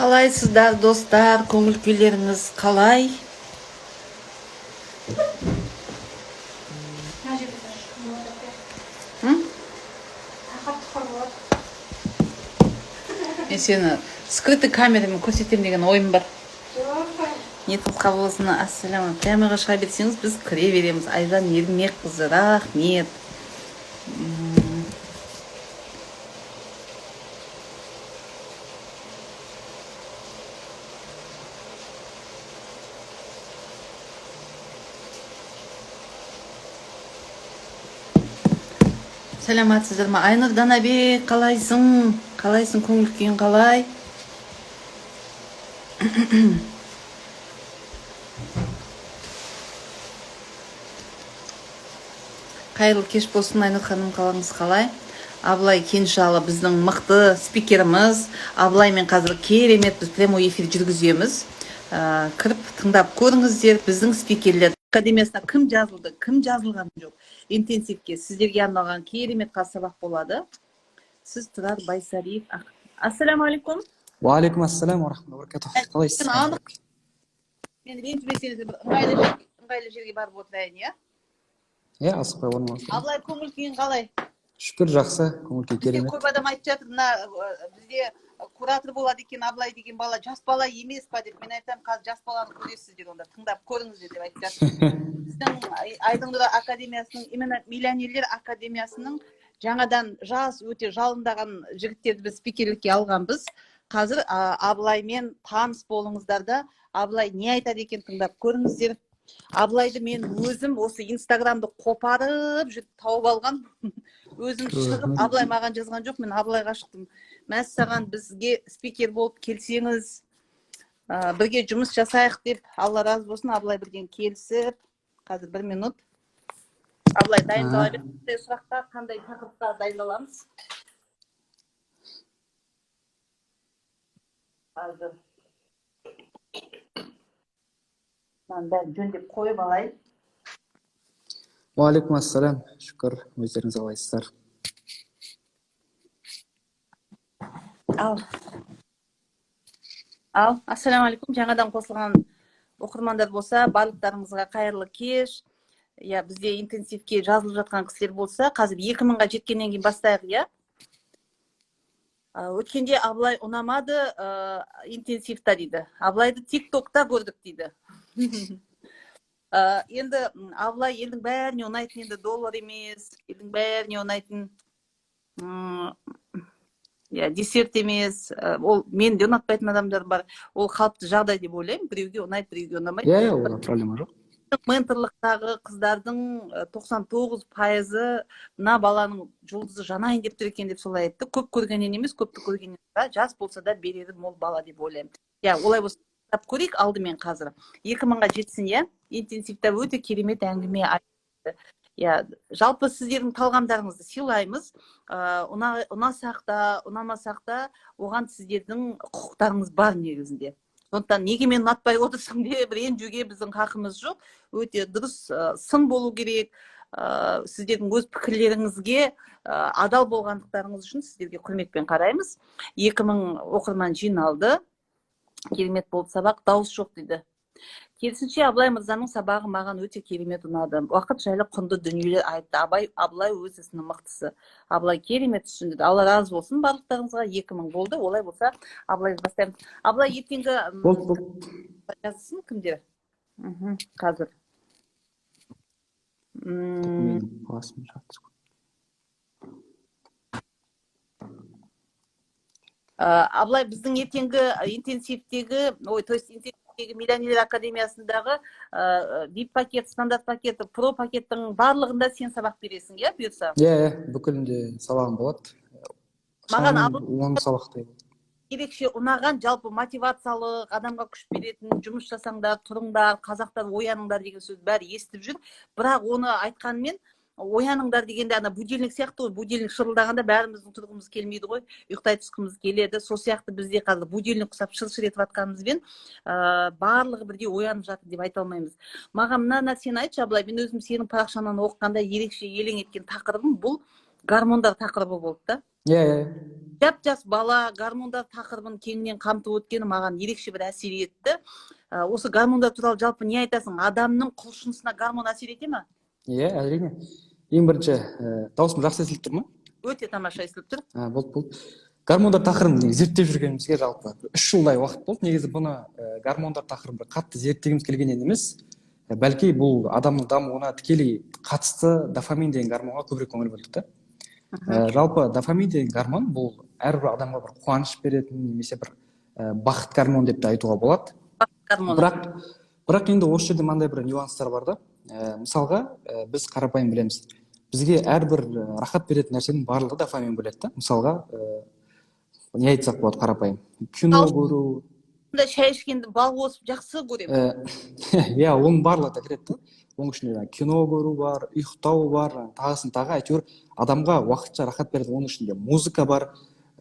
Қалайсыздар достар, көңіл күйлеріңіз қалай? Мен сені скрытый камерамен көрсетемін деген ойым бар. Ниетіңіз қабыл болсын. Ассаламу. Прямыйға шыға берсеңіз, біз кіре береміз. Айжан Ермекқызы, рахмет. Сәлематсыздар ма? Айнұр Данабек, қалайсың? Қалайсың, көңіл күйің қалай? Қайырлы кеш болсын, Айнұр ханым, қалаңыз қалай? Абылай Кенжалы біздің мықты спикеріміз. Абылаймен қазір керемет біз прямой эфир жүргіземіз. Кіріп тыңдап көріңіздер, біздің спикерлер академиясына кім жазылды, кім жазылған жоқ. Интенсивке сіздерге арналған керемет сабақ болады. Сіз Тұрар Байсариев. Ассаламу алейкум. Ва алейкум ассалам ва рахматуллахи ва баракатуху. Қалайсыз? Мен ренжімесеңіз бір ыңғайлы жерге барып отырайын, иә? Иә, асықпай болмас. Абылай, көңіл күйің қалай? Шүкір, жақсы, көңіл күй керемет. Көп адам айтып жатыр, бізде куратор болады екен, Абылай деген бала жас бала емес па деп. Мен айтамын, қазір жас баланы көресіздер, онда тыңдап көріңіздер деп айтып жатыр. Біздің Айдың академиясының, именно миллионерлер академиясының жаңадан жас өте жалындаған жігіттерді біз спикерлікке алғанбыз. Қазір Абылаймен таныс болыңыздар да, Абылай не айтады екен тыңдап көріңіздер. Абылайды мен өзім осы инстаграмды қопарып жүріп тауып алған. Өзім шығып, Абылай маған жазған жоқ, мен Абылайға шықтым. Мәссаған бізге спикер болып келсеңіз, бірге жұмыс жасайық деп, Алла разы болсын, Абылай бірден келісіп. Қазір 1 минут. Абылай дайындала бер, сұраққа қандай тақырыпқа дайындаламыз? Қазір бәрін жөндеп қойып алайын. Ва алейкум ассалам. Шүкір, өздеріңіз қалайсыздар? Ал, ассаламу алейкум. Жаңадан қосылған оқырмандар болса, барлықтарыңызға қайырлы кеш. Я, бізде интенсивке жазылып жатқан кісілер болса, қазір 2000-ға жеткеннен кейін бастайық, я? Өткенде Абылай ұнамады интенсивта дейді. Абылайды тик-токта көрдік дейді. Енді Абылай елдің бәріне ұнайтын, енді доллар емес, елдің бәріне ұнайтын десерт емес, ол мен де ұнатпайтын адамдар бар, ол қалыпты жағдай деп ойлаймын, біреуге ұнайды, біреуге ұнамайды. Ода проблема жоқ. Менторлықтағы қыздардың 99%-ы мына баланың жұлдызы жанайын деп тұр екен деп солай айтты. Көп көргеннен емес, көпті көргеннен жас болса да берері мол бала деп ойлаймын. Олай болса көрейік алдымен қазір. 2000-ға жетсін, интенсивта өте керемет әңгіме айтты. Жалпы сіздердің талғамдарыңызды сыйлаймыз. Ұнасақ та, ұнамасақ та, оған сіздердің құқықтарыңыз бар негізінде. Сондықтан неге мен ұнатпай отырсың деп ренжуге біздің хақымыз жоқ. Өте дұрыс сын болу керек. Сіздердің өз пікірлеріңізге адал болғандықтарыңыз үшін сіздерге құрметпен қараймыз. 2000 оқырман жиналды. Керемет болып сабақ, дауыс жоқ дейді. Керісінше Абылай мырзаның сабағы маған өте керемет ұнады. Уақыт жайлы құнды дүниелер айтты. Абылай өз ісінің мықтысы. Абылай керемет түсінді. Алла разы болсын барлықтарыңызға. 2000 болды. Олай болса Абылай бастаймыз. Абылай ертеңгі жазсын кімдер? Қазір. Абылай біздің ертеңгі интенсивтегі, то есть интенсивтегі миллионерлер академиясындағы VIP пакет, стандарт пакеті, про пакеттің барлығында сен сабақ бересің, бұйырса? Бүкілінде сабағым болады. Маған 10 сабақтай болады. Ерекше ұнаған, жалпы мотивациялық, адамға күш беретін, жұмыс жасаңдар, тұрыңдар, қазақтар ояныңдар деген сөз бәрі естіп жүр. Бірақ оны айтқанмен, ояныңдар дегенде будильник сияқты ғой, будильник шырылдағанда бәріміздің тұрғымыз келмейді ғой, ұйықтай түскіміз келеді. Сол сияқты бізде қазір будильник құсап шыр-шыр етіп жатқанымызбен барлығы бірдей оянып жатыр деп айта алмаймыз. Маған мына нәрсені айтшы, Абылай, мен өзім сенің парақшаңнан оқығанда ерекше елең еткен тақырыбым бұл гормондар тақырыбы болды да. жап-жас бала гормондар тақырыбын кеңінен қамтып өткені маған ерекше бір әсер етті. Осы гормондар туралы жалпы не айтасың? Адамның құлшынысына гормон әсер ете ме? Иә, әрине. Ең бірінші, дауысым жақсы естіліп тұр ма? Өте тамаша естіліп тұр. Болды. Гормондар тақырыбын зерттеп жүргенімізге жалпы 3 жылдай уақыт болды. Негізі бұны гормондар тақырыбын қатты зерттегіміз келгеннен емес, бәлки бұл адамның дамуына тікелей қатысты дофамин деген гормонға көбірек көңіл бөлдік та. Жалпы дофамин деген гормон бұл әрбір адамға бір қуаныш беретін немесе бір бақыт гормон деп те айтуға болады. Бірақ енді осы жерде мынандай бір нюанстар бар да. Мысалға біз қарапайым білеміз. Бізге әрбір рахат беретін нәрсенің барлығы дофамин бөледі да. Мысалға не айтсақ болады қарапайым. Кино көру. Шай ішкенді бал қосып жақсы көремін. Иә, оның барлығы да кіреді да. Оның ішінде кино көру бар, ұйықтау бар, тағысын тағы. Әйтеуір адамға уақытша рахат береді. Оның ішінде музыка бар.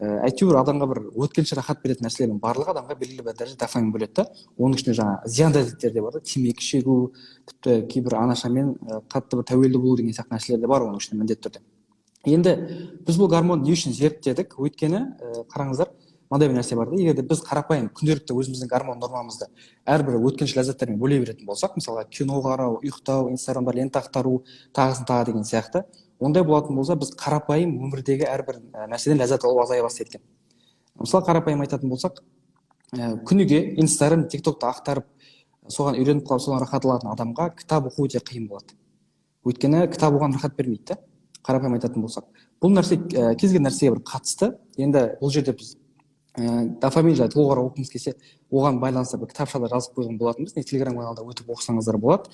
Әйтеуір адамға бір өткенше рахат беретін нәрселердің барлығы адамға белгілі бір дәрежеде дофамин бөледі да. Оның ішінде жаңа зиянды әдеттер де бар да, темекі шегу, тіпті кейбір анашамен қатты бір тәуелді болу деген сияқты нәрселер де бар оның ішінде міндетті түрде. Енді біз бұл гормонды не үшін зерттедік? Өйткені қараңыздар, мынандай бір нәрсе бар да. Егер де біз қарапайым күнделікті өзіміздің гормон нормамызды әрбір өткеншіл ләззаттармен бөле беретін болсақ, мысалға кино қарау, ұйықтау, инстаграмда лента ақтару, тағысын тағы деген сияқты, ондай болатын болса, біз қарапайым өмірдегі әрбір нәрседен ләззат алу азая бастайды екен. Мысалы қарапайым айтатын болсақ, күніге инстаграм, тиктокты ақтарып, соған үйреніп қалып, соған рахат алатын адамға кітап оқу өте қиын болады. Өйткені кітап оған рахат бермейді да. Қарапайым айтатын болсақ, бұл нәрсе кез келген нәрсеге бір қатысты. Енді бұл жерде біз дофамин жайлы толығырақ оқығымыз келсе, оған байланысты бір кітапшада жазып қойған болатынбыз. Телеграм каналда өтіп оқысаңыздар болады.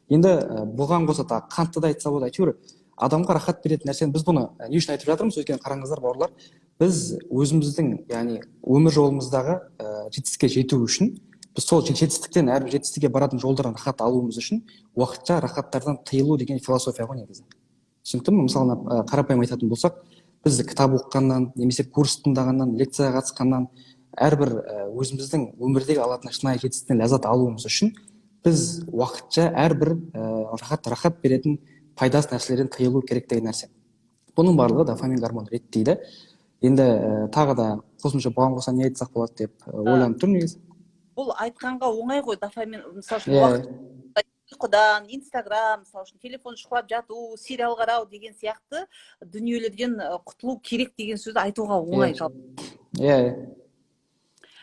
Енді бұған қоса тағы қантты да айтса болады. Әйтеуір адамға рахат беретін нәрсені біз бұны не үшін айтып жатырмыз? Өйткені қараңыздар бауырлар, біз өзіміздің, яғни өмір жолымыздағы жетістікке жету үшін, біз сол жетістіктен әрбір жетістікке баратын жолдардан рахат алуымыз үшін уақытша рахаттардан тыйылу деген философия ғой негізі. Түсінікті ме? Мысалы қарапайым айтатын болсақ, біз кітап оқығаннан, немесе курс тыңдағаннан, лекцияға қатысқаннан, әрбір өзіміздің өмірдегі алатын шынайы жетістіктен ләззат алуымыз үшін біз уақытша әрбір рахат беретін пайдасыз нәрселерден тыйылу керек деген нәрсе. Бұның барлығы дофамин гормоны реттейді. Енді тағы да қосымша бұған қоса не айтсақ болады деп ойланып тұрмын негізі. Бұл айтқанға оңай ғой, дофамин, мысалы үшін уақыт ұйқыдан, инстаграм, мысалы үшін телефон шұқылап жату, сериал қарау деген сияқты дүниелерден құтылу керек деген сөзді айтуға оңай жалпы. Иә.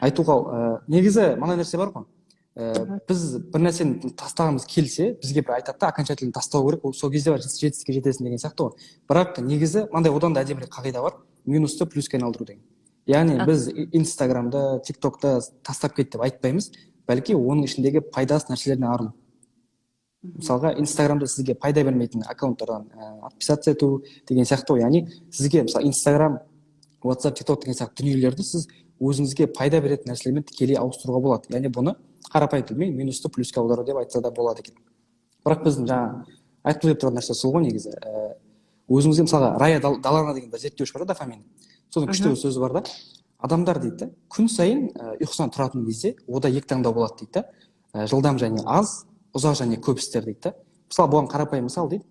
Айтуға негізі мынандай нәрсе бар ғой. Біз бір нәрсені тастағымыз келсе, бізге бір айтады да, окончательно тастау керек, сол кезде бар жетістікке жетесің деген сияқты ғой. Бірақ негізі мынандай одан да әдемірек қағида бар, минусты плюске айналдыру деген. Яғни біз инстаграмды, тиктокты тастап кет деп айтпаймыз, бәлки оның ішіндегі пайдасыз нәрселеріне арылу. Мысалға инстаграмда сізге пайда бермейтін аккаунттардан отписаться ету деген сияқты ғой. Яғни сізге мысалы инстаграм, WhatsApp, TikTok деген сияқты дүниелерді сіз өзіңізге пайда беретін нәрселермен тікелей ауыстыруға болады. Яғни бұны қарапайым тілмен минусты плюске аудару деп айтса да болады екен. Бірақ біздің жаңа айтқым келіп тұрған нәрсе сол ғой негізі. Өзіңізге мысалға Рая Далана деген бір зерттеуші бар да, дофамин. Соның күшті бір сөзі бар да. Адамдар дейді, күн сайын ұйқысынан тұратын кезде ода екі таңдау болады дейді. Жылдам және аз, ұзақ және көп істер дейді. Мысалы бұған қарапайым мысал дейді.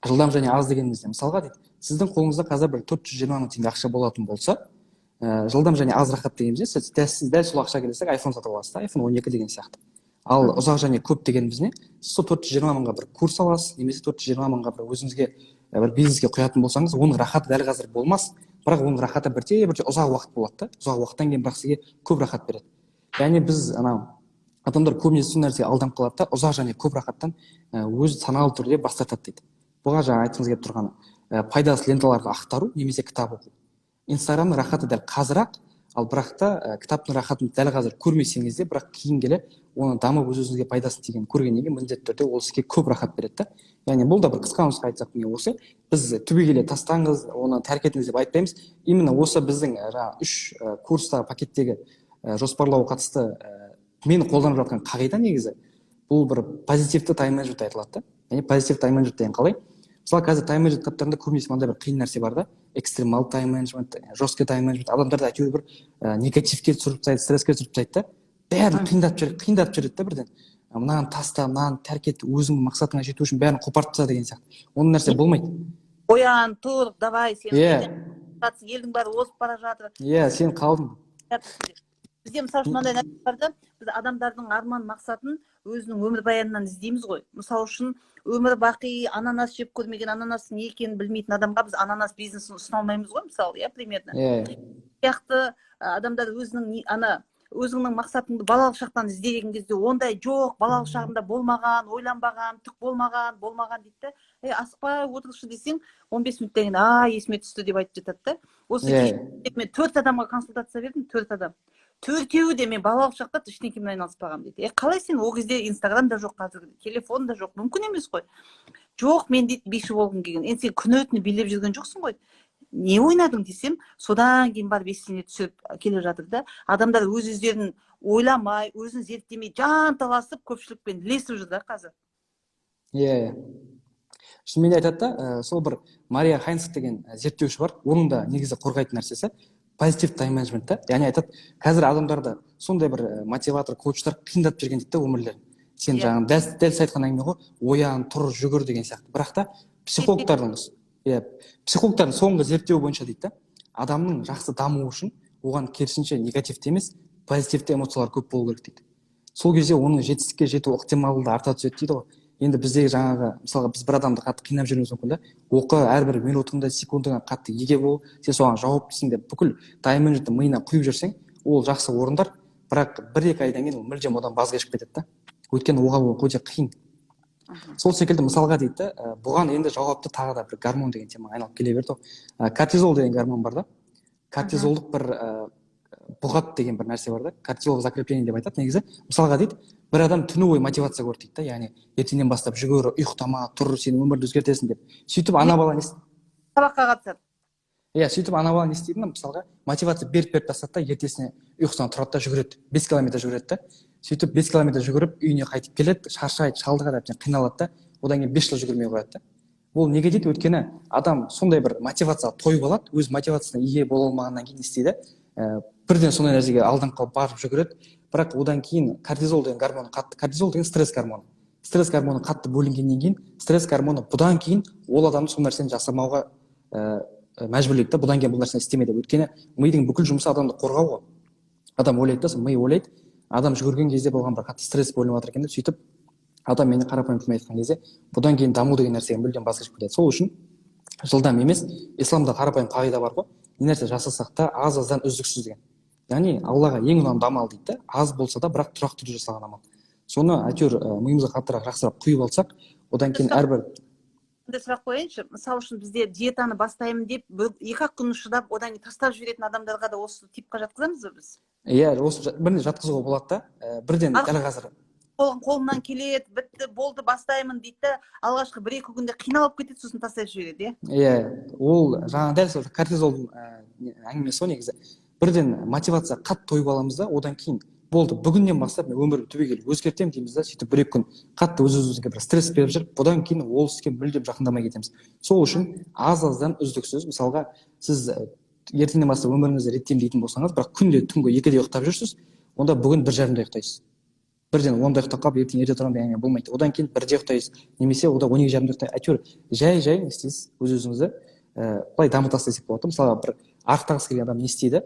Жылдам және аз дегенімізде мысалға дейді, сіздің қолыңызда қазір бір 420 мың теңге ақша болатын болса, жылдам және аз рахат дегенімізде сіз дәл сол ақша келесек iPhone сатып аласыз да, iPhone 12 деген сияқты. Ал ұзақ және көп дегеніміз не? Сіз сол 420 мыңға бір курс аласыз, немесе 420 мыңға бір өзіңізге бір бизнеске құятын болсаңыз, оның рахаты дәл қазір болмас, бірақ оның рахаты бірте ұзақ уақыт болады да. Ұзақ уақыттан кейін бірақ сізге көп рахат береді. Яғни біз адамдар көбінесе сол нәрсеге алданып қалады да, ұзақ және көп рахаттан өзі саналы түрде бас тартады дейді. Бұған жаңа айтқымыз келіп тұрғаны пайдасыз ленталарға ақтару немесе кітап оқу. Инстаграмның рахаты дәл қазірақ, ал бірақ та кітаптың рахатын дәл қазір көрмесеңіз де, бірақ кейін келе оны дамып өзіңізге пайдасын тиген көргеннен кейін міндетті түрде ол сізге көп рахат береді да. Яғни бұл да бір қысқа нұсқа айтсақ міне осы, біз түбегейлі тастаңыз, оны тәрк етіңіз деп айтпаймыз. Именно осы біздің жаңа 3 курстағы пакеттегі жоспарлауға қатысты мені қолданып жатқан қағида негізі бұл бір позитивті тайм-менеджмент айтылады да. Яғни позитивті тайм-менеджмент деген қалай? Мысалы қазір тайм-менеджмент кітаптарында көбінесе мынандай бір қиын нәрсе бар да, экстремал тайм-менеджмент, жесткий тайм-менеджмент. Адамдарды әйтеуір бір негативке түсіріп тастайды, стресске түсіріп тастайды да. Бәрін қиындатып жібереді да бірден. Мынаны таста, мынаны тәрк ет, өзіңнің мақсатыңа жету үшін бәрін қопарып таста деген сияқты. Оның нәрсе болмайды. Оян, тұр, давай, сен. елдің бәрі озып бара жатыр. Иә, сен қалдың. Бізде мысалы үшін мынандай нәрсе бар да, біз адамдардың арман мақсатын өзінің өмірбаянынан іздейміз ғой. Мысалы үшін өмір бақи ананас жеп көрмеген, ананастың не екенін білмейтін адамға біз ананас бизнесін ұсына алмаймыз ғой, мысалы, иә, примерно. Иә. Сияқты адамдар өзіңнің мақсатыңды балалық шақтан іздеген кезде ондай жоқ, балалық шағымда болмаған, ойланбаған, түк болмаған дейді да. Асықпай отыршы десең, 15 минуттан кейін есіме түсті деп айтып жатады да. Осы кезде мен 4 адамға консультация бердім, 4 адам. 4-еуі де мен балалық шақта ештеңемен айналыспағанмын дейді. Қалай сен ол кезде Инстаграм да жоқ, қазір телефон да жоқ, мүмкін емес қой. Жоқ, мен дейді биші болғым келген. Енді сен күні өтіні билеп жүрген жоқсың ғой. Не ойнадың десем, содан кейін барып есіне түсіп келе жатыр да. Адамдар өздерін ойламай, өзін зерттемей, жанталасып көпшілікпен ілесіп жүр да қазір. Иә. Шынымен айтады да, сол бір Мария Хайнс деген зерттеуші бар, оның да негізі қорғайтын нәрсесі позитив тайм менеджмент та. Яғни айтады, қазір адамдарды сондай бір мотиватор, коучтар қиындап жүрген дейді да өмірлерін. Сен жаңағы дәл айтқан әңгіме ғой, оян, тұр, жүгір деген сияқты. Бірақ та психологтардың соңғы зерттеуі бойынша дейді да, адамның жақсы дамуы үшін оған керісінше негативті емес, позитивті эмоциялар көп болу керек дейді. Сол кезде оның жетістікке жету ықтималдығы арта түседі дейді ғой. Енді біздегі жаңағы, мысалға біз бір адамды қатты қинап жүрміз мүмкін да, оқы әрбір минутыңда, секундыңа қатты еге бол, сен соған жауаптысың деп бүкіл тайм-менеджментті миына құйып жүрсең, ол жақсы орындар, бірақ 1-2 айдан кейін ол мүлдем одан баз кешіп кетеді да. Өйткені оған өте қиын. Сол секілді мысалға дейді да, бұған енді жауапты тағы да бір гормон деген тема айналып келе берді ғой. Кортизол деген гормон бар да. Кортизолдық бір бұғат деген бір нәрсе бар да. Кортизол закрепление деп айтады негізі. Мысалға дейді, бір адам түні бойы мотивация көрді дейді да, яғни ертеңнен бастап жүгір, ұйықтама, тұр, сен өмірді өзгертесің деп. Сөйтіп ана бала не істейді? Сабаққа қатысады. Иә, сөйтіп ана бала не істейді? Мысалға мотивация беріп тастады да, ертесіне ұйқысынан тұрады да жүгіреді, 5 километр жүгіреді да. Сөйтіп 5 километр жүгіріп үйіне қайтып келеді, шаршайды, шалдығады, әбден қиналады да, одан кейін 5 жыл жүгірмей қояды да. Ол неге дейді? Өйткені адам сондай бір мотивацияға тойып алады, өз мотивациясына ие бола алмағаннан кейін не істейді? Бірден сондай нәрсеге алданып қалып барып жүгіреді, бірақ одан кейін кортизол деген гормон қатты, кортизол деген стресс гормоны. Стресс гормоны қатты бөлінгеннен кейін, стресс гормоны бұдан кейін ол адамды сол нәрсені жасамауға мәжбүрлейді да, бұдан кейін бұл нәрсені істемейді. Өйткені мидың бүкіл жұмысы адамды қорғау ғой. Адам ойлайды да, ми ойлайды, адам жүгірген кезде болған бір қатты стресс бөлініп жатыр екен деп, сөйтіп адам мені қарапайым тілмен айтқан кезде бұдан кейін даму деген нәрсеге мүлдем баз кешіп кетеді. Сол үшін жылдам емес, исламда қарапайым қағида бар ғой, не нәрсе жасасақ та аз-аздан үздіксіз деген. Яғни Аллаға ең ұнамды амал дейді да, аз болса да бірақ тұрақты түрде жасалған амал. Соны әйтеуір миымызға қаттырақ жақсырақ құйып алсақ, одан кейін әрбір сұрақ қояйыншы. Мысалы үшін бізде диетаны бастаймын деп 2-ақ күн шыдап, одан кейін тастап жіберетін адамдарға да осы типқа жатқызамыз ба біз? Иә, осы бірден жатқызуға болады да, бірден дәл қазір қолымнан келеді, бітті, болды, бастаймын дейді да, алғашқы 1-2 күнде қиналып кетеді, сосын тастап жібереді, иә. Ол жаңа дәл сол кортизолдың әңгімесі ғой негізі. Бірден мотивация қатты тойып аламыз да, одан кейін болды, бүгіннен бастап мен өмірімді түбегейлі өзгертемін дейміз да, сөйтіп 1-2 күн қатты өз-өзімізге бір стресс беріп жүріп, бұдан кейін ол іске мүлдем жақындамай кетеміз. Сол үшін аз-аздан үздіксіз, мысалға сіз ертеңнен бастап өміріңізді реттеймін дейтін болсаңыз, бірақ күнде түнгі 2-де ұйықтап жүрсіз, онда бүгін 1:30-да ұйықтайсыз. Бірден 10-да ұйықтап қалып, ертең ерте тұрамын деген әңгіме болмайды. Одан кейін 1-де ұйықтайсыз, немесе ода 12:30-да ұйықтайсыз. Әйтеуір жай не істейсіз, өз-өзіңізді былай дамыта десек болады. Мысалға бір арықтағысы келген адам не істейді?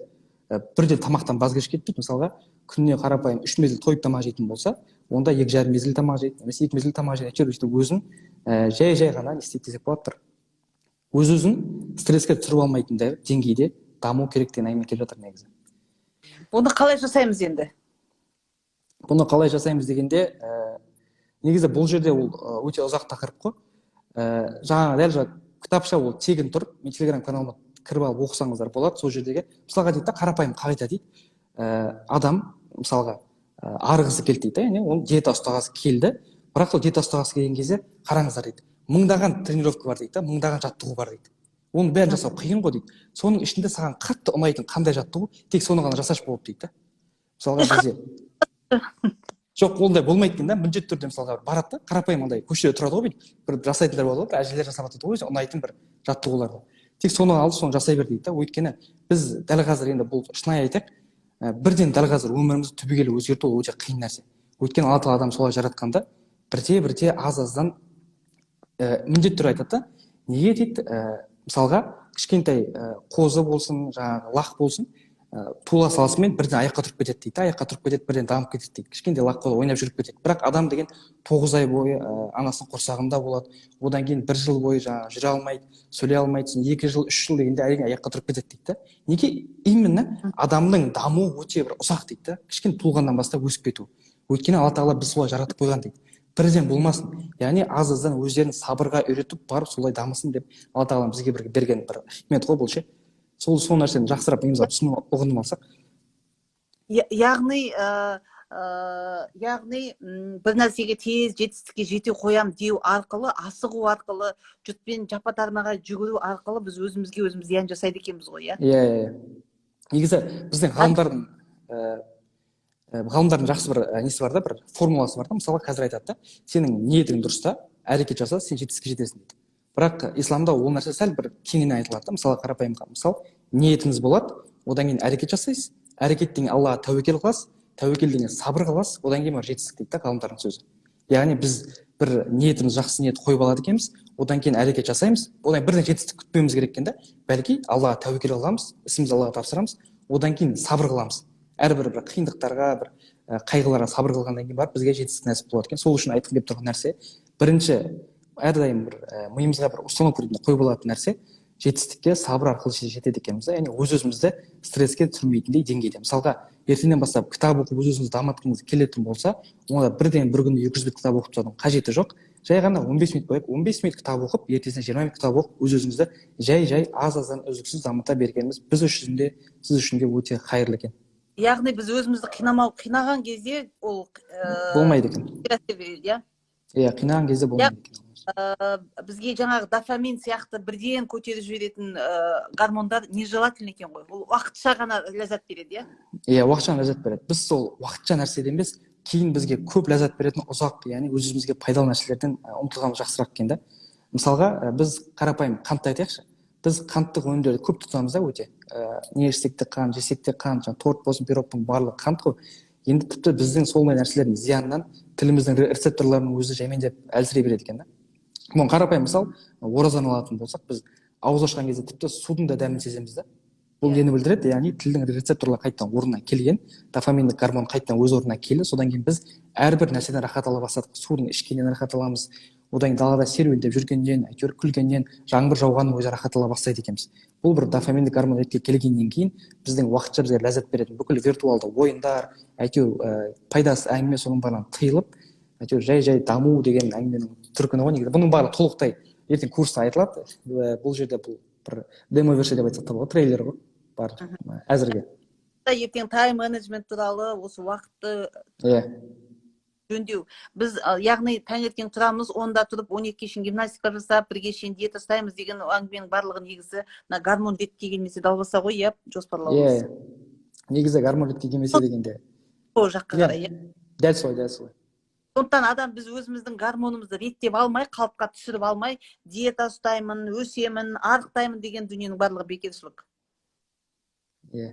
Бірден тамақтан баз кешіп кетпейді. Мысалға күніне қарапайым 3 мезгіл тойып тамақ жейтін болса, онда 2,5 мезгіл тамақ жейді, немесе 2 мезгіл тамақ жейді. Әйтеуір өзін жай ғана не істейді десек болады. Өз-өзін стресске түсіріп алмайтын деңгейде даму керек деген әңгіме келіп жатыр негізі. Оны қалай жасаймыз енді? Бұны қалай жасаймыз дегенде, негізі бұл жерде ол өте ұзақ тақырып қой. Жаңа дәл кітапша ол тегін тұр. Мен Telegram каналыма кіріп алып оқысаңыздар болады. Сол жердегі мысалға дейді, қарапайым қағида дейді. Адам мысалға арығысы келді дейді, яғни ол диета ұстағысы келді. Бірақ ол диета ұстағысы келген кезде қараңыздар дейді. Мыңдаған тренировка бар дейді, мыңдаған жаттығу бар дейді. Оны бәрін жасау қиын ғой дейді. Соның ішінде саған қатты ұнайтын қандай жаттығу, тек соны ғана жасаш болып дейді. Мысалға бізде жоқ, ондай болмайды екен да, міндетті түрде мысалға барады да, қарапайым андай көшеде тұрады ғой, бір жасайтындар болады ғой, әжелер жасап жатады ғой, ұнайтын бір жаттығуларды. Тек соны алып, соны жасай бер дейді да. Өйткені біз дәл қазір енді бұл шынайы айтайық, бірден дәл қазір өмірімізді түбегейлі өзгерту ол өте қиын нәрсе. Өйткені Алла тағала адам солай жаратқанда, бірте аз-аздан міндетті түрде айтады да, неге дейді, мысалға кішкентай қозы болсын, жаңағы лақ болсын, туыла салысымен бірден аяққа тұрып кетеді дейді. Аяққа тұрып кетеді, бірден дамып кетеді дейді. Кішкентай лақ қозы ойнап жүріп кетеді. Бірақ адам деген 9 ай бойы анасының құрсағында болады. Одан кейін 1 жыл бойы жаңағы жүре алмайды, сөйлей алмайды, 2 жыл, 3 жыл дегенде әрине аяққа тұрып кетеді дейді. Неге? Именно адамның дамуы өте бір ұсақ дейді. Кішкене туылғаннан бастап өсіп кету. Өйткені Алла тағала біз солай жаратып қойған дейді. Бірден болмасын. Яғни аз-аздан өздерін сабырға үйретіп барып солай дамысын деп Алла тағала бізге берген бір хикмет қой бұл ше. Сол нәрсені жақсырап миымызға түсініп ұғынып алсақ. Яғни бір нәрсеге тез жетістікке жете қоям деу арқылы, асығу арқылы, жұртпен жапа-тармағай жүгіру арқылы біз өзімізге өзіміз зиян жасайды екенбіз ғой, иә? Иә. Негізі біздің ғалымдардың жақсы бір несі бар да, бір формуласы бар да. Мысалы қазір айтады да, сенің ниетің дұрыста, әрекет жаса, сен жетістікке жетесің дейді. Бірақ исламда ол нәрсе сәл бір кеңінен айтылады да. Мысалы қарапайым мысал, ниетіңіз болады, одан кейін әрекет жасайсыз, әрекеттен Аллаға тәуекел қыласыз, тәуекелден сабыр қыласыз, одан кейін жетістік дейді да ғалымдардың сөзі. Яғни біз бір ниетіміз жақсы ниет қойып алады екенбіз, одан кейін әрекет жасаймыз, одан бірден жетістік күтпеуіміз керек екен да. Бәлки Аллаға тәуекел қыламыз, ісімізді Аллаға тапсырамыз, одан кейін сабыр қыламыз. Әрбір бір қиындықтарға, бір қайғыларға сабыр қылғаннан кейін барып бізге жетістік нәсіп болады екен. Сол үшін айтқым келіп тұрған нәрсе, бірінші әрдайым бір миымызға бір установка ретінде қойып алатын нәрсе, жетістікке сабыр арқылы жетеді екенбіз. Яғни өз-өзімізді стресске түсірмейтіндей деңгейде. Мысалға, ертеңнен бастап кітап оқып өз-өзіңізді дамытқыңыз келетін болса, онда бірден бір күнде 200 бет кітап оқып тастаудың қажеті жоқ. Жай ғана 15 минут қойып, 15 минут кітап оқып, ертесіне 20 минут кітап оқып, өз-өзіңізді жай аз-аздан үздіксіз дамыта бергеніміз біз үшін де, сіз үшін де өте қайырлы екен. Яғни біз өзімізді қинаған кезде ол болмайды екен. Иә, қинаған кезде болмайды екен. Бізге жаңағы дофамин сияқты бірден көтеріп жіберетін гормондар нежелательный екен ғой. Ол уақытша ғана ләззат береді, иә? Иә, уақытша ләззат береді. Біз сол уақытша нәрседен емес, кейін бізге көп ләззат беретін ұзақ, яғни өзімізге пайдалы нәрселерден ұмтылғанымыз жақсырақ екен да. Мысалға, біз қарапайым қантты айтайықшы. Біз қанттық өнімдерді көп тұтамыз да өте. Не ішсек те қант, жесек те қант, торт болсын, пирогтың барлығы қант қой. Енді тіпті біздің солмай нәрселердің зиянынан тіліміздің рецепторларының өзі жаймендеп әлсірей береді екен да. Бұның қарапайым мысал, оразаны алатын болсақ, біз ауыз ашқан кезде тіпті судың да дәмін сеземіз да. Бұл нені білдіреді? Яғни тілдің рецепторлары қайтадан орнына келген, дофаминдік гормон қайтадан өз орнына келді. Содан кейін біз әрбір нәрседен рахат ала бастадық. Судың ішкеннен рахат аламыз. Одан далада серуендеп жүргеннен, әйтеуір күлгеннен, жаңбыр жауғанның өзі рахат ала бастайды екенбіз. Бұл бір дофаминдік гормон ретке келгеннен кейін біздің уақытша бізге ләззат беретін бүкіл виртуалды ойындар, әйтеуір пайдасыз әңгіме соның барлығынан тыйылып, әйтеуір жай даму деген әңгіменің түркіні ғой негізі. Бұның барлығы толықтай ертең курста айтылады. Бұл жерде бұл бір демо версия деп айтсақ та болады, трейлер ғой бар әзірге. Ертең тайм менеджмент туралы, осы уақытты жөндеу. Біз яғни таңертең тұрамыз, 10-да тұрып 12-ге шейін гимнастика жасап, 1-ге шейін диета ұстаймыз деген әңгіменің барлығы негізі гормон ретке келмесе далбаса ғой, иә, жоспарлауымыз. Негізі гормон ретке келмесе дегенде. Сол жаққа қарай, иә. Дәл солай. Сондықтан адам біз өзіміздің гормонымызды реттеп алмай, қалыпқа түсіріп алмай, диета ұстаймын, өсемін, арықтаймын деген дүниенің барлығы бекершілік. Иә.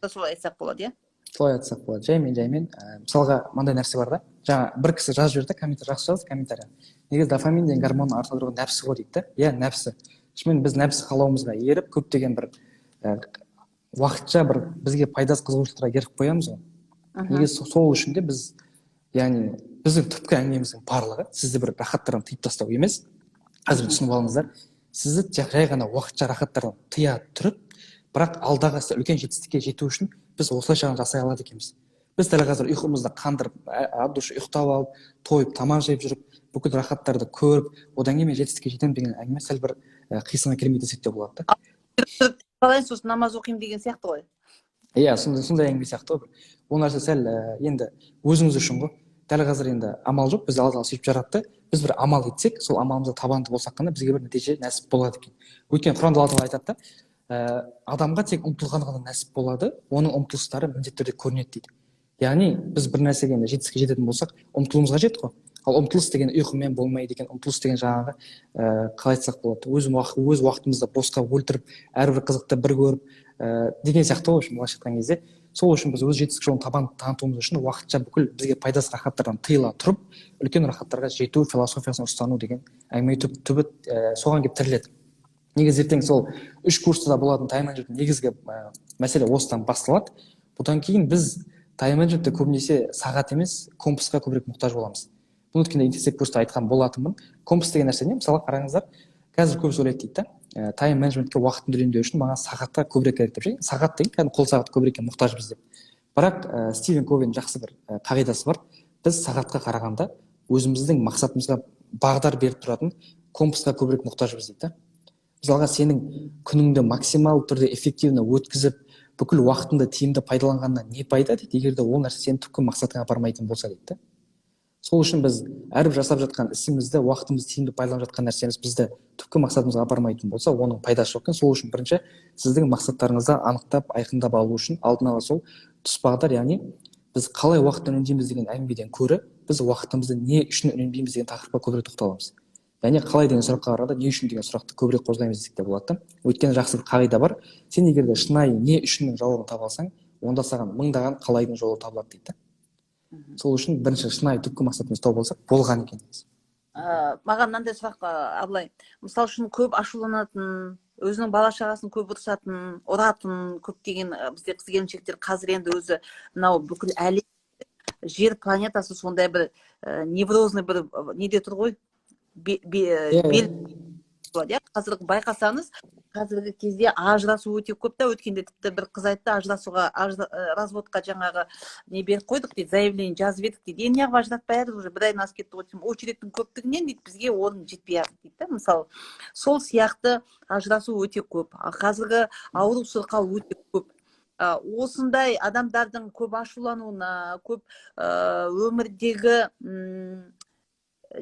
Солай айтсақ болады, иә? Солай айтсақ болады. Жаймен. Мысалға, мынандай нәрсе бар да. Жаңа бір кісі жазып жіберді, жақсы жазды комментария. Негізі дофамин деген гормонның артында тұрған нәпсі ғой дейді. Иә, нәпсі. Шынымен біз нәпсі қалауымызға еріп, көптеген бір уақытша бір бізге пайдасыз қызығушылықтарға еріп қоямыз ғой. Негізі сол үшін де біз, яғни біздің түпкі әңгімеміздің барлығы сізді бір рахаттардан тыйып тастау емес. Қазір түсініп алыңыздар. Сізді жай ғана уақытша рахаттардан тыя тұрып, бірақ алдағы үлкен жетістікке жету үшін біз осылайша жасай алады екенбіз. Біз дәл қазір ұйқымызды қандырып, абдуш ұйықтап алып, тойып, тамақ жеп жүріп, бүкіл рахаттарды көріп, одан кейін мен жетістікке жетемін деген әңгіме сәл бір қисынға келмей десек те болады да. Қалайын сосын намаз оқимын деген сияқты ғой. Иә, сондай әңгіме сияқты ғой. Ол нәрсе сәл енді өзіңіз үшін ғой. Дәл қазір енді амал жоқ, біз Алла сөйтіп жаратты. Біз бір амал етсек, сол амалымызда табанды болсақ қана бізге бір нәтиже нәсіп болады екен. Өйткені Құранда Алла айтады да, адамға тек ұмтылған ғана нәсіп болады, оның ұмтылыстары міндетті түрде көрінеді дейді. Яғни біз бір нәрсеге жетістікке жететін болсақ, ұмтылуымыз қажет қой. Ал ұмтылыс деген ұйқымен болмайды екен. Ұмтылыс деген жаңағы қалай айтсақ болады, өз уақытымызды босқа өлтіріп, әрбір қызықты бір көріп деген сияқты ғой, былайша айтқан кезде. Сол үшін біз өз жетістік жолын танытуымыз үшін уақытша бүкіл бізге пайдасыз рахаттардан тыйыла тұрып, үлкен рахаттарға жету философиясын ұстану деген әңгіме түбі соған келіп тіреледі. негізі ертең сол 3 курста болатын тайм-менеджменттің негізгі мәселе осыдан басталады. Бұдан кейін біз тайм-менеджментте көбінесе сағат емес компасқа көбірек мұқтаж боламыз. Бұны өткенде интенсив курста айтқан болатынмын. Компас деген нәрсе не? Мысалы қараңыздар, қазір көбісі ойлайды дейді да, тайм-менеджментке уақытымды үнемдеу үшін маған сағатқа көбірек керек деп ше. Сағат деген кәдімгі қол сағат көбірекке мұқтажбыз деп. Бірақ Стивен Ковенің жақсы бір қағидасы бар. Біз сағатқа қарағанда өзіміздің мақсатымызға бағдар беріп тұратын компасқа көбірек мұқтажбыз дейді да. Мысалға сенің күніңді максимал түрде эффективно өткізіп, бүкіл уақытыңды тиімді пайдаланғаннан не пайда дейді, егер де ол нәрсе сені түпкі мақсатыңа апармайтын болса дейді да. Сол үшін біз әрбір жасап жатқан ісімізді, уақытымызды тиімді пайдаланып жатқан нәрсеміз бізді түпкі мақсатымызға апармайтын болса, оның пайдасы жоқ екен. Сол үшін бірінші сіздің мақсаттарыңызды анықтап, айқындап алу үшін алдын ала сол тұспағдар, яғни біз қалай уақытты үнемдейміз деген әңгімеден көрі, біз уақытымызды не үшін үнемдейміз деген тақырыпқа көбірек тоқталамыз. Яғни қалай деген сұраққа қарағанда не үшін деген сұрақты көбірек қозғаймыз десек те болады да. Өйткені жақсы бір қағида бар. Сен егер де шынайы не үшіннің жауабын таба алсаң, онда саған мыңдаған қалайдың жолы табылады дейді. Сол үшін бірінші шынайы түпкі мақсатымызды тауып алсақ болған екен. Маған мынандай сұрақ, Абылай, мысалы үшін көп ашуланатын, өзінің бала шағасын көп ұрсатын, ұратын көптеген бізде қыз келіншектер қазір енді өзі мынау бүкіл әлем, жер планетасы сондай бір неврозный бір неде тұр ғой, қазір байқасаңыз, қазіргі кезде ажырасу өте көп та. Өткенде тіпті бір қыз айтты, разводқа жаңағы не беріп қойдық дейді, заявление жазып едік дейді. Енді неғып ажыратпай жатыр, уже бір айдан асып кетті ғой. Очередьтің көптігінен дейді, бізге орын жетпей жатыр дейді. Мысалы, сол сияқты ажырасу өте көп. Қазіргі ауру сырқау өте көп. Осындай адамдардың көп ашулануына, көп өмірдегі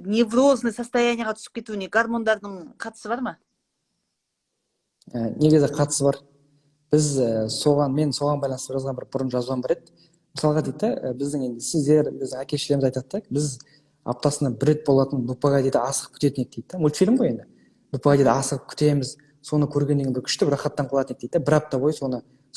неврозный состояниеға түсіп кетуіне гормондардың қатысы бар ма? Негізі қатысы бар. Мен соған байланысты жазған бір бұрын жазған бар еді. Мысалға дейді, біздің енді сіздер, біздің әке-шешелеріміз айтады да, біз аптасына бір рет болатын нупаға дейді асығып күтетін едік дейді. Мультфильм ғой енді. Нупаға дейді асығып күтеміз, соны көргеннен кейін бір күшті бір рахаттанып қалатын едік дейді. Бір апта бойы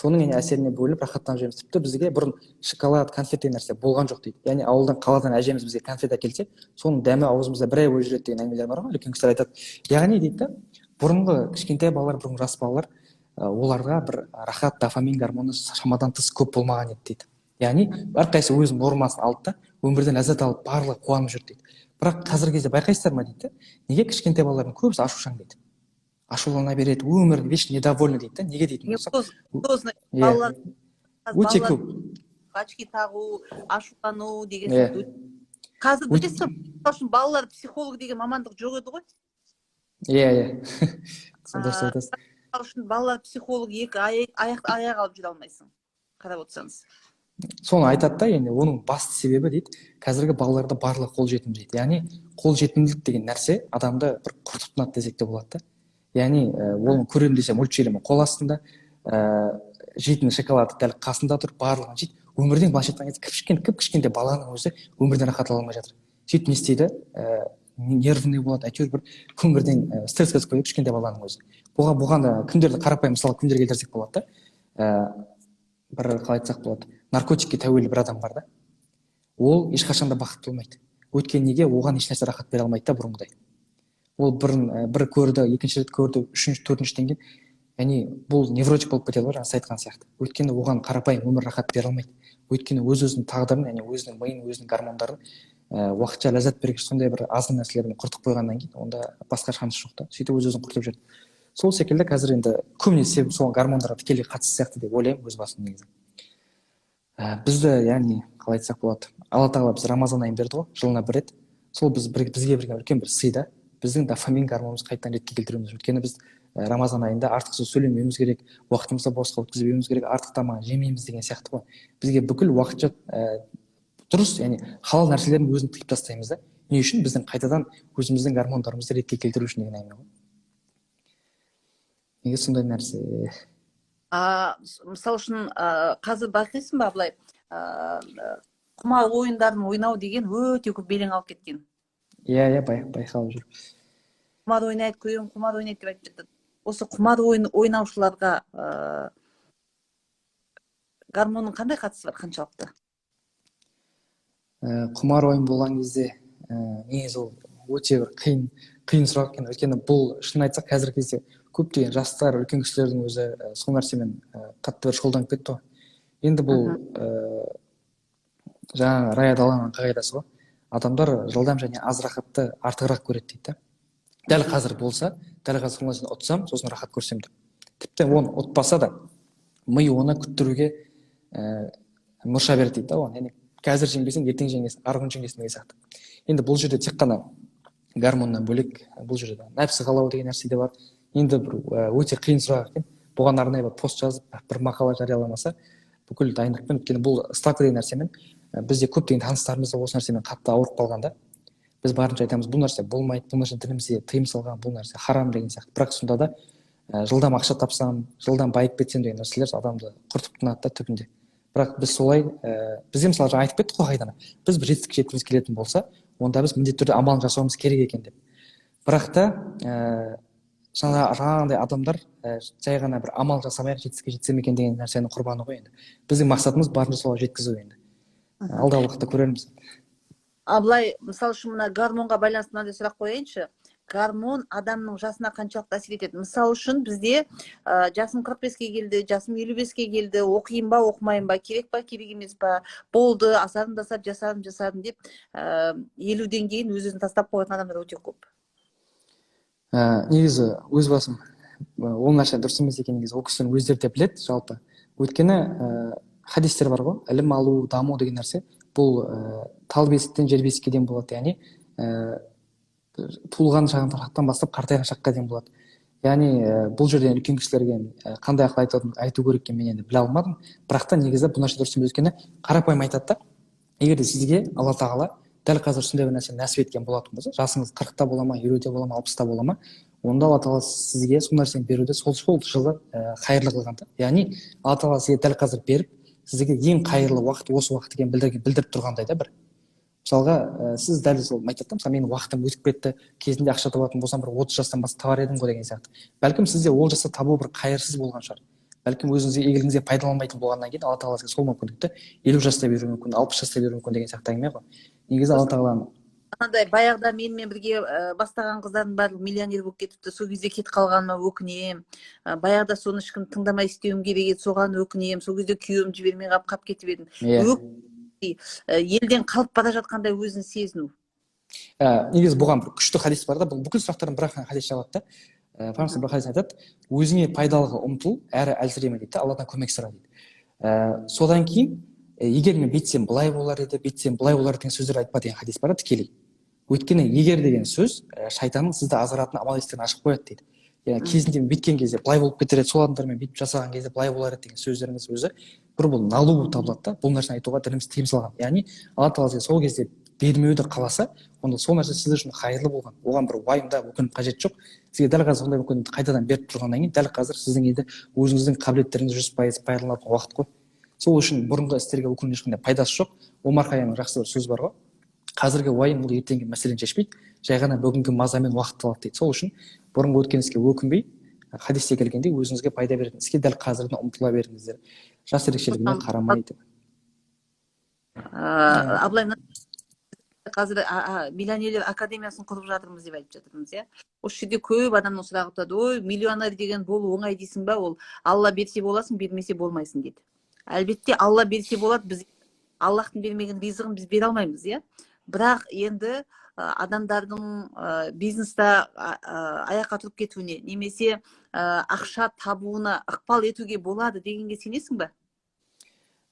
соның әсеріне бөлініп рахаттанып жүреміз. Тіпті бізге бұрын шоколад, конфет деген нәрсе болған жоқ дейді. Яғни ауылдан, қаладан әжеміз бізге конфет әкелсе, соның дәмі аузымызда бір ай бойы жүреді деген әңгімелер бар ғой, үлкен кісілер айтады. Яғни дейді да, бұрынғы кішкентай балалар, бұрынғы жас балалар, оларға бір рахат, дофамин гормоны шамадан тыс көп болмаған еді дейді. Яғни әрқайсысы өзінің нормасын алды да, өмірден ләззат алып, барлығы қуанып жүрді дейді. Бірақ қазіргі кезде байқайсыздар ма дейді, неге кішкентай балалардың көбісі ашушаң дейді. Ашулана береді, өмір вечно недовольны дейді да. Неге дейтін болсақ, балалар өте көп очки тағу, ашулану деген сияқты. Қазір білесіз, балалар психолог деген мамандық жоқ еді ғой. Дұрыс айтасыз. Үшін балалар психолог екі аяқ алып жүре алмайсың, қарап отырсаңыз. Соны айтады да, енді оның басты себебі дейді, қазіргі балаларда барлығы қолжетімді дейді. Яғни қолжетімділік деген нәрсе адамды бір құртып тынады десек те болады да. Яғни оны көремін десе мультфильмі қол астында, жейтін шоколады дәл қасында тұр, барлығын жейді. Өмірден былайша айтқан кезде кішкентай баланың өзі өмірден рахат ала алмай жатыр. Сөйтіп не істейді, нервный болады, әйтеуір бір өмірден стресске түсіп кетеді кішкентай баланың өзі. Бұған күндерді қарапайым мысалы күндер келтірсек болады да. Бір қалай айтсақ болады, наркотикке тәуелді бір адам бар да. Ол ешқашанда бақытты болмайды. Өйткені неге? Оған ешнәрсе рахат бере алмайды да бұрынғыдай. Ол бір көрді, екінші рет көрді, үшінші, төртіншіден кейін, яғни бұл невротик болып кетеді ғой, жаңа айтқан сияқты. Өйткені оған қарапайым өмір рахат бере алмайды. Өйткені өз-өзінің тағдырын, яғни өзінің миын, өзінің гормондарын уақытша ләззат бергіш сондай бір азғын нәрселермен құртып қойғаннан кейін, онда басқа шанс жоқ та. Сөйтіп өз-өзін құртып жүрді. Сол секілді қазір енді көбінесе соған гормондарға тікелей қатысты сияқты деп ойлаймын өз басым негізі. Бізді, яғни қалай айтсақ болады, Алла тағала біз Рамазан айын берді ғой, жылына бір рет. Сол бізге берген үлкен бір сый да. Біздің дофамин гормонымызды қайтадан ретке келтіруіміз. Өйткені біз Рамазан айында артықсыз сөйлемеуіміз керек, уақытымызды босқа өткізбеуіміз керек, артық тамақ жемейміз деген сияқты ғой. Бізге бүкіл уақытша дұрыс, яғни халал нәрселердің өзін тыйып тастаймыз да. Не үшін? Біздің қайтадан өзіміздің гормондарымызды ретке келтіру үшін деген әңгіме ғой. Неге сондай нәрсе? Мысалы үшін қазір байқайсың ба, Абылай, құмар ойындарын ойнау деген өте көп белең алып кеткен. Байқалып жүр. Құмар ойнайды, көремін, құмар ойнайды деп айтып жатады. Осы құмар ойнаушыларға гормонның қандай қатысы бар, қаншалықты? Құмар ойын болған кезде негізі ол өте бір қиын қиын сұрақ екен. Өйткені бұл шын айтсақ қазіргі кезде көптеген жастар, үлкен кісілердің өзі сол нәрсемен қатты бір шұғылданып кетті ғой. Енді бұл жаңағы Рая Даланың қағидасы ғой. Адамдар жылдам және аз рахатты артығырақ көреді дейді. Дәл қазір болса, дәл қазір сол нәрсені ұтсам, сосын рахат көрсем деп. Тіпті оны ұтпаса да, ми оны күттіруге мұрша береді дейді оны. Яғни қазір жеңбесең, ертең жеңесің, арғы күні жеңесің деген сияқты. Енді бұл жерде тек қана гормоннан бөлек, бұл жерде нәпсі қалау деген нәрсе де бар. Енді бір өте қиын сұрақ екен. Бұған арнайы бір пост жазып, бір мақала жарияламаса, бүкіл дайындықпен, өйткені бұл ставка деген нәрсемен бізде көптеген таныстарымыз осы нәрсемен қатты ауырып қалғанда, біз барынша айтамыз, бұл нәрсе болмайды, бұл нәрсе дінімізде тыйым салған, бұл нәрсе харам деген сияқты. Бірақ сонда да жылдам ақша тапсам, жылдам байып кетсем деген нәрселер адамды құртып тынады да түбінде. Бірақ біз солай, бізде мысалы айтып кеттік қой қайдана, біз бір жетістікке жеткіміз келетін болса, онда біз міндетті түрде амалын жасауымыз керек екен деп. Бірақ та жаңағындай адамдар жай ғана бір амал жасамай жетістікке жетсем екен деген нәрсенің құрбаны ғой енді. Біздің мақсатымыз барынша солай жеткізу енді. Алдағы уақытта көрерміз. Былай, мысалы үшін мына гормонға байланысты мынандай сұрақ қояйыншы. Гормон адамның жасына қаншалықты әсер етеді? Мысалы үшін бізде жасым 45-ке келді, жасым 55-ке келді, оқиын ба, оқымайын ба, керек па, керек емес па, болды, асарым жасадым деп 50-ден кейін өз-өзін тастап қоятын адамдар өте көп. Негізі өз басым ол нәрсе дұрыс емес екен, негізі ол кісінің өздері де біледі жалпы. Өйткені хадистер бар ғой, ілім алу, даму деген нәрсе, бұл тал бесіктен жер бесікке дейін болады. Яғни туылған шақтан бастап қартайған шаққа дейін болады. Яғни бұл жерден үлкен кісілерге қандай ақыл айту керек екенін мен енді біле алмадым. Бірақ та негізі бұл нәрсе дұрыс емес, өйткені қарапайым айтады да, егер де сізге Алла тағала дәл қазір сондай бір нәрсені нәсіп еткен болатын болса, жасыңыз 40-та бола ма, 50-де бола ма, 60-та бола ма, онда Алла тағала сізге сол нәрсені беруді сол жылы қайырлы қылған да. Яғни Алла тағала сізге дәл қазір беріп, сізге ең қайырлы уақыт осы уақыт екенін білдіріп тұрғандай да бір. Мысалға, сіз дәл сол айтады, мысалы менің уақытым өтіп кетті, кезінде ақша табатын болсам бір 30 жастан бастап табар едім ғой деген сияқты. Бәлкім сізде ол жаста табу бір қайырсыз болған шығар. Бәлкім өзіңізге игілігіңізге пайдаланбайтын болғаннан кейін Алла тағала сізге сол мүмкіндікті 50 жаста беруі мүмкін, 60 жаста беруі мүмкін деген сияқты әңгіме ғой. Негізі Алла тағаланың Андай баяғыда менімен бірге бастаған қыздардың барлығы миллионер болып кетіпті, сол кезде кетіп қалғаныма өкінем. Баяғыда соны ешкім тыңдамай істеуім керек еді, соған өкінем. Сол кезде күйеуім жібермей қалып кетіп едім. Елден қалып бара жатқандай өзін сезіну. Негізі бұған бір күшті хадис бар да, бұл бүкіл сұрақтардың бір ақ хадис жауады да. Пайғамбар бір хадис айтады, өзіңе пайдалыға ұмтыл, әрі әлсіреме дейді, Алладан көмек сұра дейді. Содан кейін, егер мен бүйтсем былай болар еді, бүйтсем былай болар деген сөздер айтпа деген хадис бар да, тікелей. Өйткені егер деген сөз шайтанның сізді азғыратын амал есіктерін ашып қояды дейді. Яғни кезінде бүйткен кезде былай болып кетер еді, сол адамдармен бүйтіп жасаған кезде былай болар еді деген сөздеріңіз өзі бұл налу болып табылады да. Бұл нәрсені айтуға дініміз тыйым салған. Яғни Алла тағала сізге сол кезде бермеуді қаласа, онда сол нәрсе сіз үшін қайырлы болған. Оған бір уайымда өкініп қажет жоқ. Сізге дәл қазір сондай мүмкіндікті қайтадан беріп тұрғаннан кейін, дәл қазір сіздің енді өзіңіздің қабілеттеріңіз 100% пайдаланатын уақыт қой. Сол үшін бұрынғы істерге өкіну ешқандай пайдасы жоқ. Омар Хайямның жақсы бір сөзі бар ғой. Қазіргі уайым ол ертеңгі мәселені шешпейді, жай ғана бүгінгі мазамен уақыт алады дейді. Сол үшін бұрынғы өткен іске өкінбей, хадисте келгенде өзіңізге пайда беретін іске дәл қазірден ұмтыла беріңіздер. Жас ерекшелігіне қарамай деп. Абылай, қазір миллионерлер академиясын құрып жатырмыз деп айтып жатырмыз, иә. Осы жерде көп адамның сұрағы тұрады, ой, миллионер деген болу оңай дейсің ба, ол Алла берсе боласың, бермесе болмайсың дейді. Әлбетте Алла берсе болады, біз Аллахтың бермеген ризығын біз бере алмаймыз, иә. Бірақ енді адамдардың бизнеста аяққа тұрып кетуіне, немесе ақша табуына ықпал етуге болады дегенге сенесің ба?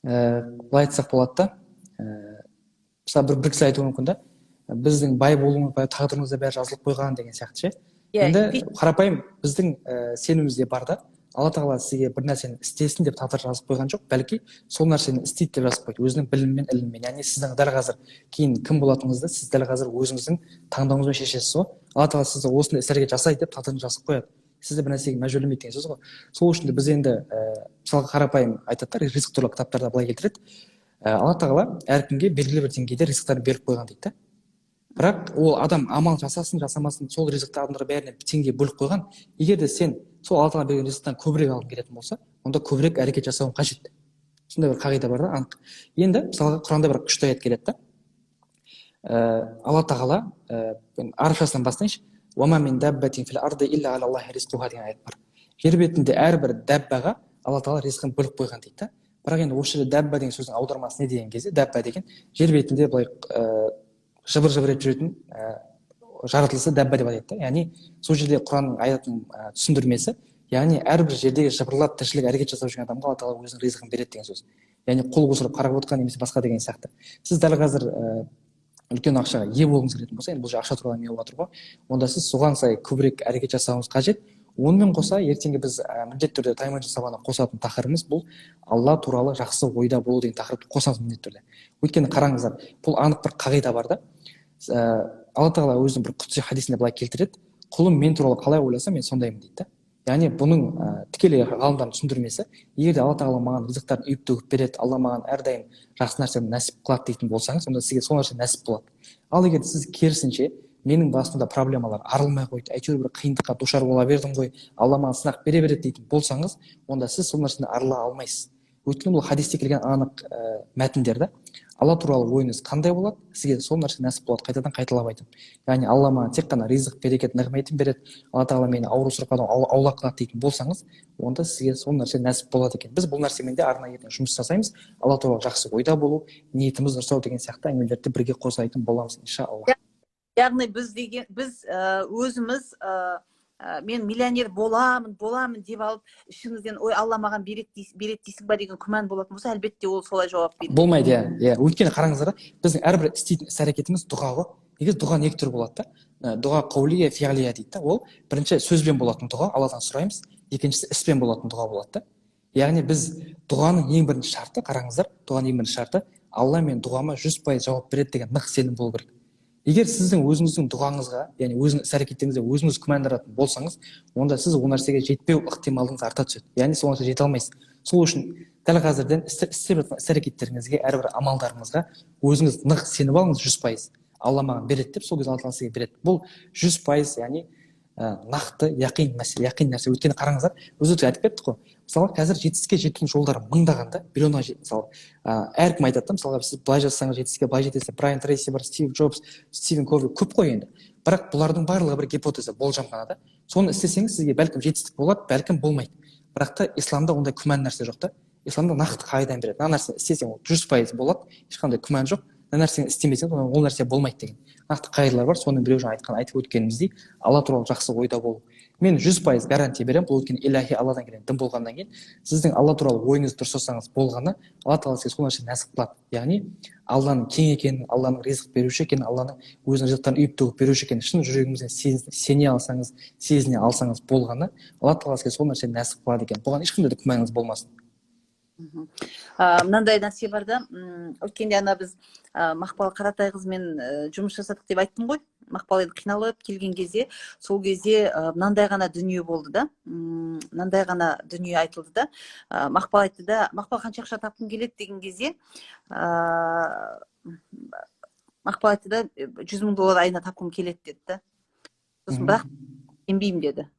Былай айтсақ болады да, мысалы бір кісі айтуы мүмкін да, біздің бай болуымыз, тағдырымызда бәрі жазылып қойған деген сияқты ше. Енді қарапайым біздің сенімізде бар да, Алла тағала сізге бір нәрсені істесін деп тағдыр жазып қойған жоқ, бәлки сол нәрсені істейді деп жазып қойды, өзінің білімімен, ілімімен. Яғни сіздің дәл қазір кейін кім болатыныңызды сіз дәл қазір өзіңіздің таңдауыңызбен шешесіз ғой. Алла тағала сізді осындай істерге жасай деп тағдырын жазып қояды. Сізді бір нәрсеге мәжбүрлемейді деген сөз ғой. Сол үшін де біз енді мысалға қарапайым айтады да, ризық туралы кітаптарда былай келтіреді. Алла тағала әркімге белгілі бір деңгейде ризықтарын беріп қойған дейді да. Бірақ ол адам амал жасасын, жасамасын, сол ризықты адамдарға бәріне теңге бөліп қойған. Егер де сен сол Алла тағала берген ризықтан көбірек алғың келетін болса, онда көбірек әрекет жасауың қажет. Сондай бір қағида бар да, анық. Енді мысалға Құранда бір күшті аят келеді да. Алла тағала арабшасынан бастайыншы. وَمَا مِنْ دَابَّةٍ فِي الْأَرْضِ إِلَّا عَلَى اللَّهِ رِزْقُهَا деген аят бар. Жер бетінде әрбір дәббаға алла тағала ризқын бөліп қойған дейді да. Бірақ енді осы жерде дәбба деген сөздің аудармасы не деген кезде, дәбба деген жер бетінде былай жыбыр жыбыр етіп жүретін жаратылысы дәбба деп айтады да. Яғни сол жерде Құранның аятының түсіндірмесі, яғни әрбір жердегі жыбырлап тіршілік әрекет жасап жүрген адамға алла тағала өзінің ризқын береді деген сөз. Яғни қол қусырып қарап отырған немесе басқа деген сияқты. Сіз дәл қазір үлкен ақшаға ие болғыңыз келетін болса, енді бұл жерде ақша туралы әңгіме болып жатыр ғой, онда сіз соған сай көбірек әрекет жасауыңыз қажет. Онымен қоса ертеңгі біз міндетті түрде тайманша сабағына қосатын тақырыбымыз бұл алла туралы жақсы ойда болу деген тақырыпты қосамыз міндетті түрде. Өйткені қараңыздар, бұл анық бір қағида бар да. Алла тағала өзінің бір құдси хадисінде былай келтіреді: құлым мен туралы қалай ойласа мен сондаймын дейді да. Яғни бұның тікелей ғалымдардың түсіндірмесі, егер де алла тағала маған ризықтарын үйіп төгіп береді, алла маған әрдайым жақсы нәрсені нәсіп қылады дейтін болсаңыз, онда сізге сол нәрсе нәсіп болады. Ал егер сіз керісінше, менің басымда проблемалар арылмай қойды, әйтеуір бір қиындыққа душар бола бердім ғой, алла маған сынақ бере береді дейтін болсаңыз, онда сіз сол нәрседен арыла алмайсыз. Өйткені бұл хадисте келген анық мәтіндер да. Алла туралы ойыңыз қандай болады, сізге сол нәрсе нәсіп болады, қайтадан қайталап айтамын. Яғни алла маған тек қана ризық, берекет, нығметін береді, алла тағала мені ауру сырқаудан аулақ қылады дейтін болсаңыз, онда сізге сол нәрсе нәсіп болады екен. Біз бұл нәрсемен де арнайы жұмыс жасаймыз. Алла туралы жақсы ойда болу, ниетіміз дұрыстау деген сияқты әңгімелерді бірге қосайтын боламыз, иншалла. Яғни біз өзіміз мен миллионер боламын деп алып ішіңізден ой алла маған береді дейсің ба деген күмән болатын болса, әлбетте ол солай жауап береді. Болмайды, иә. Өйткені қараңыздар, біздің әрбір істейтін іс-әрекетіміз дұға ғой. Негізі дұға екі түр болады да. Дұға қаулия, фиғлия дейді да. Ол бірінші сөзбен болатын дұға, Алладан сұраймыз, екіншісі іспен болатын дұға болады да. Яғни біз дұғаның ең бірінші шарты, қараңыздар, дұғаның ең бірінші шарты алла мен дұғама 100% жауап береді деген нық сенім болу керек. Егер сіздің өзіңіздің дұғаңызға, яғни өзіңіздің іс-әрекеттеріңізге өзіңіз күмәнданатын болсаңыз, онда сіз ол нәрсеге жетпеу ықтималдығыңыз арта түседі. Яғни сол нәрсеге жете алмайсыз. Сол үшін дәл қазірден істеп жатқан іс-әрекеттеріңізге, әрбір амалдарыңызға өзіңіз нық сеніп алыңыз 100%. Алла маған береді деп, сол кезде алла сізге береді. Бұл 100%, яғни нақты яқин мәселе, яқин нәрсе. Өйткені қараңыздар, өзі айтып кеттік қой. Мысалы, қазір жетістікке жетудің жолдары мыңдаған да, миллионға жетті. Мысалы, әркім айтады да, мысалға сіз былай жасасаңыз жетістікке былай жетесіз. Брайан Трейси бар, Стив Джобс, Стивен Кови көп қой енді. Бірақ бұлардың барлығы бір гипотеза, болжам ғана да. Соны істесеңіз сізге бәлкім жетістік болады, бәлкім болмайды. Бірақ та исламда ондай күмән нәрсе жоқ та. Исламда нақты қағида береді. Мына нәрсені істесең ол 100% болады, ешқандай күмән жоқ. Мына нәрсені істемесең ол нәрсе болмайды деген нақты қағидалар бар. Соның біреу жаңа айтып өткеніміздей, алла туралы жақсы ойда болу. Мен 100% гарантия беремін, бұл өйткені илахи алладан келген дін болғаннан кейін, сіздің алла туралы ойыңыз дұрыс болсаңыз болғаны, алла тағала сізге сол нәрсе нәсіп қылады. Яғни алланың кең екенін, алланың ризық беруші екенін, алланың өзінің ризықтарын үйіп төгіп беруші екенін шын жүрегіңізден сене алсаңыз, сезіне алсаңыз болғаны, алла тағала сізге сол нәрсе нәсіп қылады екен. Бұған ешқандай да күмәніңіз болмасын. Мынандай нәрсе бар да, өткенде ана біз Мақпал Қаратай қызмен жұмыс жасадық деп айттым ғой. Мақпал енді қиналып келген кезде, сол кезде мынандай ғана дүние болды да, мынандай ғана дүние айтылды да. Мақпал айтты да, Мақпал қанша ақша тапқың келеді деген кезде, Мақпал айтты да, $100,000 айына тапқым келеді деді да. Сосын бірақ сенбеймін деді.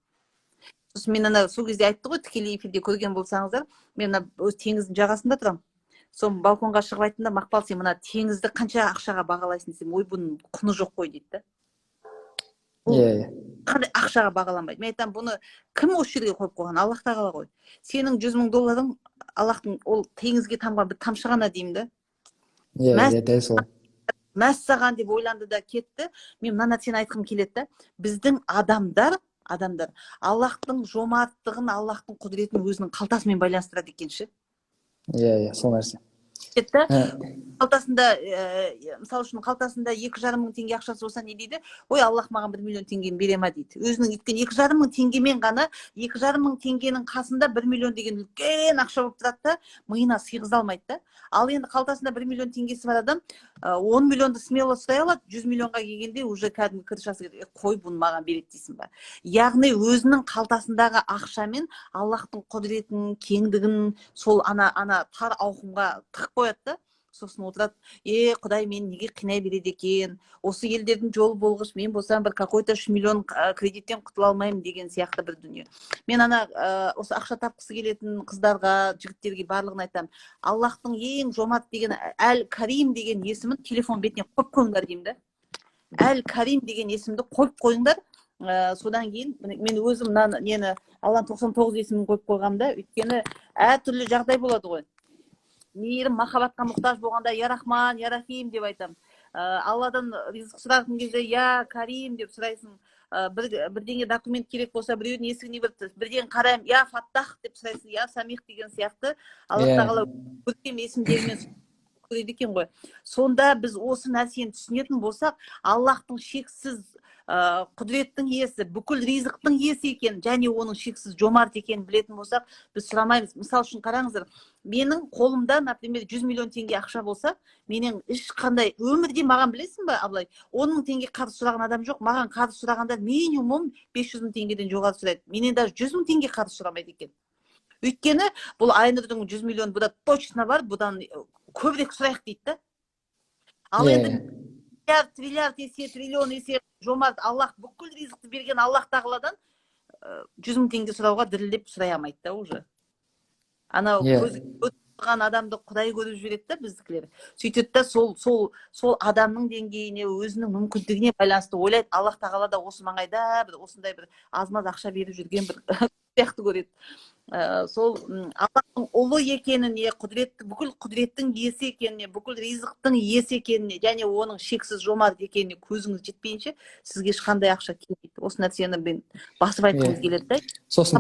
Сосын мен ана сол кезде айтты ғой, тікелей эфирде көрген болсаңыздар, мен өз теңіздің жағасында тұрам. Соны балконға шығып айттым да, Мақпал, сен мына теңізді қанша ақшаға бағалайсың десем, ой, бұның құны жоқ қой дейді да. Қандай ақшаға бағаланбайды. Мен айтамын, бұны кім осы жерге қойып қойған? Аллах тағала ғой. Сенің $100,000 Аллахтың ол теңізге тамған бір тамшы ғана деймін да. Дәл сол. Мәссаған деп ойланды да кетті. Мен мына нәрсені айтқым келеді да. Біздің адамдар Аллахтың жомарттығын, Аллахтың құдіретін өзінің қалтасымен байланыстырады екенші. Сол нәрсе. Қалтасында, мысалы үшін қалтасында 2,5 мың теңге ақшасы болса не дейді? Ой, Аллах маған 1 миллион теңгені бере ма дейді. Өзінің өйткені 2,5 мың теңгемен ғана 2,5 мың теңгенің қасында 1 миллион деген үлкен ақша болып тұрады да, миына сыйғыза алмайды да. Ал енді қалтасында 1 миллион теңгесі бар адам 10 миллионды смело ұстай алады, 100 миллионға келгенде уже кәдімгі крышасы қой, бұны маған береді дейсің ба. Яғни өзінің қалтасындағы ақшамен Аллахтың құдіретін, кеңдігін сол ана тар ауқымға тығып қояды да. Сосын отырады, құдай мен неге қинай береді екен, осы елдердің жолы болғыш, мен болсам бір какой-то 3 миллион кредиттен құтыла алмаймын деген сияқты бір дүние. Мен ана осы ақша тапқысы келетін қыздарға, жігіттерге барлығын айтамын, Аллахтың ең жомарт деген Әл-Карим деген есімін телефон бетіне қойып қойыңдар деймін да. Әл-Карим деген есімді қойып қойыңдар, Содан кейін мен өзім мына нені Алланың 99 есімін қойып қойғамда, өйткені әртүрлі жағдай болады ғой. Мейірім махаббатқа мұқтаж болғанда я рахман я рахим деп айтамын. Алладан ризық сұраған кезде я карим деп сұрайсың. Бірдеңе документ керек болса, біреудің есігіне бірден қараймын, я фаттах деп сұрайсың, я самих деген сияқты Алла тағала көркем есімдерімен көреді екен ғой. Сонда біз осы нәрсені түсінетін болсақ, Аллахтың шексіз құдіреттің иесі, бүкіл ризықтың иесі екен, және оның шексіз жомарт екенін білетін болсақ, біз сұрамаймыз. Мысал үшін қараңыздар, менің қолымда, например, 100 миллион теңге ақша болса, менің ешқандай өмірде маған, білесің ба, Абылай, 10 мың теңге қарыз сұраған адам жоқ. Маған қарыз сұрағанда минимум 500 мың теңгеден жоғары сұрайды. Менен даже 100 мың теңге қарыз сұрамайды екен. Өйткені бұл Айнұрдың 100 миллион бұда точно бар, бұдан көбірек сұрайық дейді да. Ал енді триллиард есе, триллион есе жомарт Аллах, бүкіл ризықты берген Аллах тағаладан 100 мың теңге сұрауға дірілдеп сұрай алмайды да уже. Анау көзі тұрған адамды Құдай көріп жібереді да біздікілер. Сөйтеді да сол адамның деңгейіне, өзінің мүмкіндігіне байланысты ойлайды, Аллах тағала да осы маңайда бір осындай бір аз-маз ақша беріп жүрген бір сияқты көреді. Сол Аллахтың ұлы екеніне, бүкіл құдіреттің иесі екеніне, бүкіл ризықтың иесі екеніне, және оның шексіз жомарт екеніне көзіңіз жетпейінше, сізге ешқандай ақша келмейді. Осы нәрсені мен басып айтқымыз келеді да. Сосын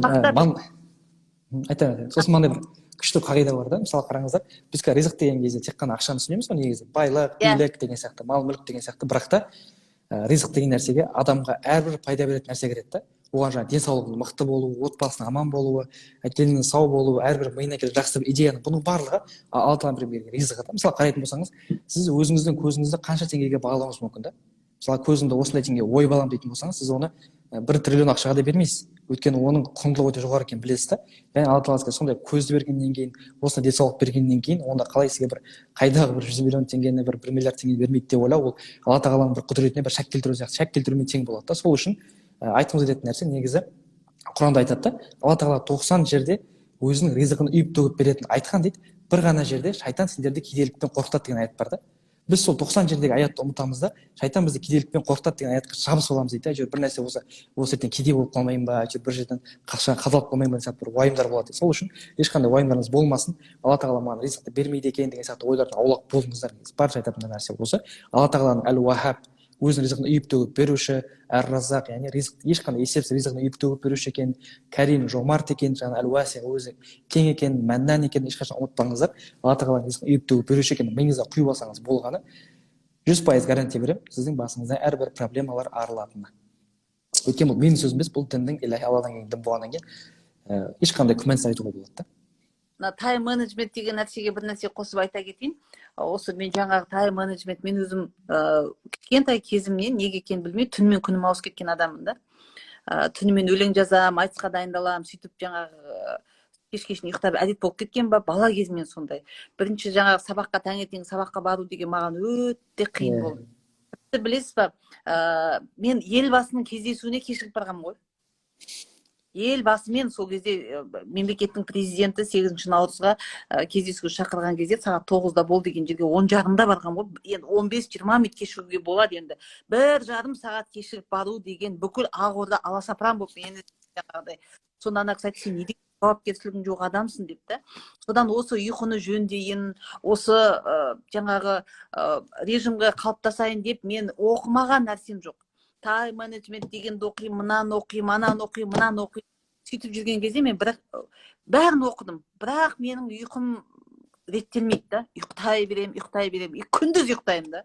сосын мынандай бір күшті қағида бар да, мысалы қараңыздар, біз ризық деген кезде тек қана ақшаны түсінеміз ғой негізі, байлық, билік деген сияқты, мал мүлік деген сияқты, бірақ та ризық деген нәрсеге адамға әрбір пайда беретін нәрсе кіреді да. Оған жаңағы денсаулығының мықты болуы, отбасының аман болуы, деннің сау болуы, әрбір миына келген жақсы бір идеяның, бұның барлығы Алла тағаланың берген ризығы да. Мысалы қарайтын болсаңыз, сіз өзіңіздің көзіңізді қанша теңгеге бағалауыңыз мүмкін да. Мысалы көзімді осындай теңге ойып аламын дейтін болсаңыз, сіз оны 1 триллион ақшаға да бермейсіз. Өйткені оның құндылығы өте жоғары екенін білесіз да. Яғни Алла тағала сізге сондай көзді бергеннен кейін, осындай денсаулық бергеннен кейін, онда қалай сізге бір қайдағы бір 100 миллион теңгені, бір 1 миллиард теңгені бермейді деп ойлау, ол Алла тағаланың бір құдіретіне бір шәк келтіру сияқты, шәк келтірумен тең болады да. Сол үшін айтқымыз келетін нәрсе негізі Құранда айтады да, Алла тағала 90 жерде өзінің ризығын үйіп төгіп беретінін айтқан дейді, бір ғана жерде шайтан сендерді кедейлікпен қорқытады деген аят бар да. Біз сол 90 жердегі аятты ұмытамыз да, шайтан бізді кедейлікпен қорқытады деген аятқа жабысып аламыз дейді. Әйтеуір бір нәрсе болса, осы жерден кедей болып қалмайын ба, әйтеуір бір жерден қадалып қалмайын ба деген сияқты бір уайымдар болады. Сол үшін ешқандай уайымдарыңыз болмасын. Алла тағала маған ризықты бермейді екен деген сияқты ойлардан аулақ болыңыздар. Барша айтатын нәрсе болса, Алла тағаланың әл-уахаб, өзінің ризығын үйіп төгіп беруші, әр-разақ, яғни ризық ешқандай есепсіз ризығын үйіп төгіп беруші екен, кәрим, жомарт екен, жаңағы әл-уаси, өзі кең екен, мәннан екен, ешқашан ұмытпаңыздар. Алла тағаланың ризығын үйіп төгіп беруші екен, миыңызға құйып алсаңыз болғаны, 100% гарантия беремін, сіздің басыңыздан әрбір проблемалар арылатынына. Өйткені бұл менің сөзім емес, бұл діннің иләһи Алладан келген дін болғаннан кейін ешқандай күмәнсіз айтуға болады да. Тайм менеджмент деген нәрсеге бір нәрсе қосып айта кетейін. Осы мен жаңағы тайм менеджмент, мен өзім кішкентай кезімнен неге екенін білмей түнімен күнім ауысып кеткен адаммын да. Түнімен өлең жазамын, айтысқа дайындаламын, сөйтіп жаңағы кешкесін ұйықтап әдет болып кеткен ба, бала кезімнен сондай. Бірінші жаңағы сабаққа, таңертең сабаққа бару деген маған өте қиын болды. Білесіз ба, мен елбасының кездесуіне кешігіп барғанмын ғой. Елбасымен сол кезде мемлекеттің президенті 8 наурызға кездесуге шақырған кезде сағат 9-да бол деген жерге 10:30-да барған ғой. Енді 15-20 минут кешігуге болады енді. 1,5 сағат кешігіп бару деген бүкіл Ақорда аласапыран болып енді жаңағыдай. Сонда ана кісі айтты, сен неге жауапкершілігің жоқ адамсың деп та. Содан осы ұйқыны жөндейін, осы жаңағы режимге қалыптасайын деп мен оқымаған нәрсем жоқ. Тайм менеджмент дегенді оқимын, мынаны оқимын, ананы оқимын, мынаны оқимын. Сөйтіп жүрген кезде мен бәрін оқыдым. Бірақ менің ұйқым реттелмейді да. Ұйықтай беремін. Күндіз ұйықтаймын да.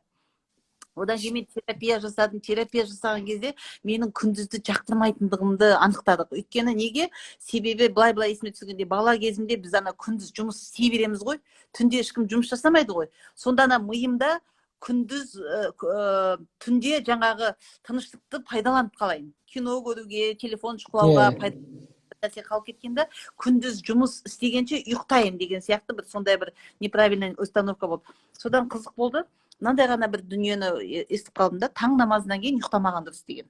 Одан кейін мен терапия жасадым. Терапия жасаған кезде менің күндізді жақтырмайтындығымды анықтадық. Өйткені неге? Себебі былай есіме түсіргенде бала кезімде біз ана күндіз жұмыс істей береміз ғой. Түнде ешкім жұмыс жасамайды ғой. Сонда ана миымда күндіз түнде жаңағы тыныштықты пайдаланып қалайын. Кино көруге, телефон шұқылауға нәрсе қалып кеткенде күндіз жұмыс істегенше ұйықтайын деген сияқты бір сондай бір неправильный установка болды. Содан қызық болды. Мынандай ғана бір дүниені естіп қалдым да, таң намазынан кейін ұйықтамаған дұрыс деген.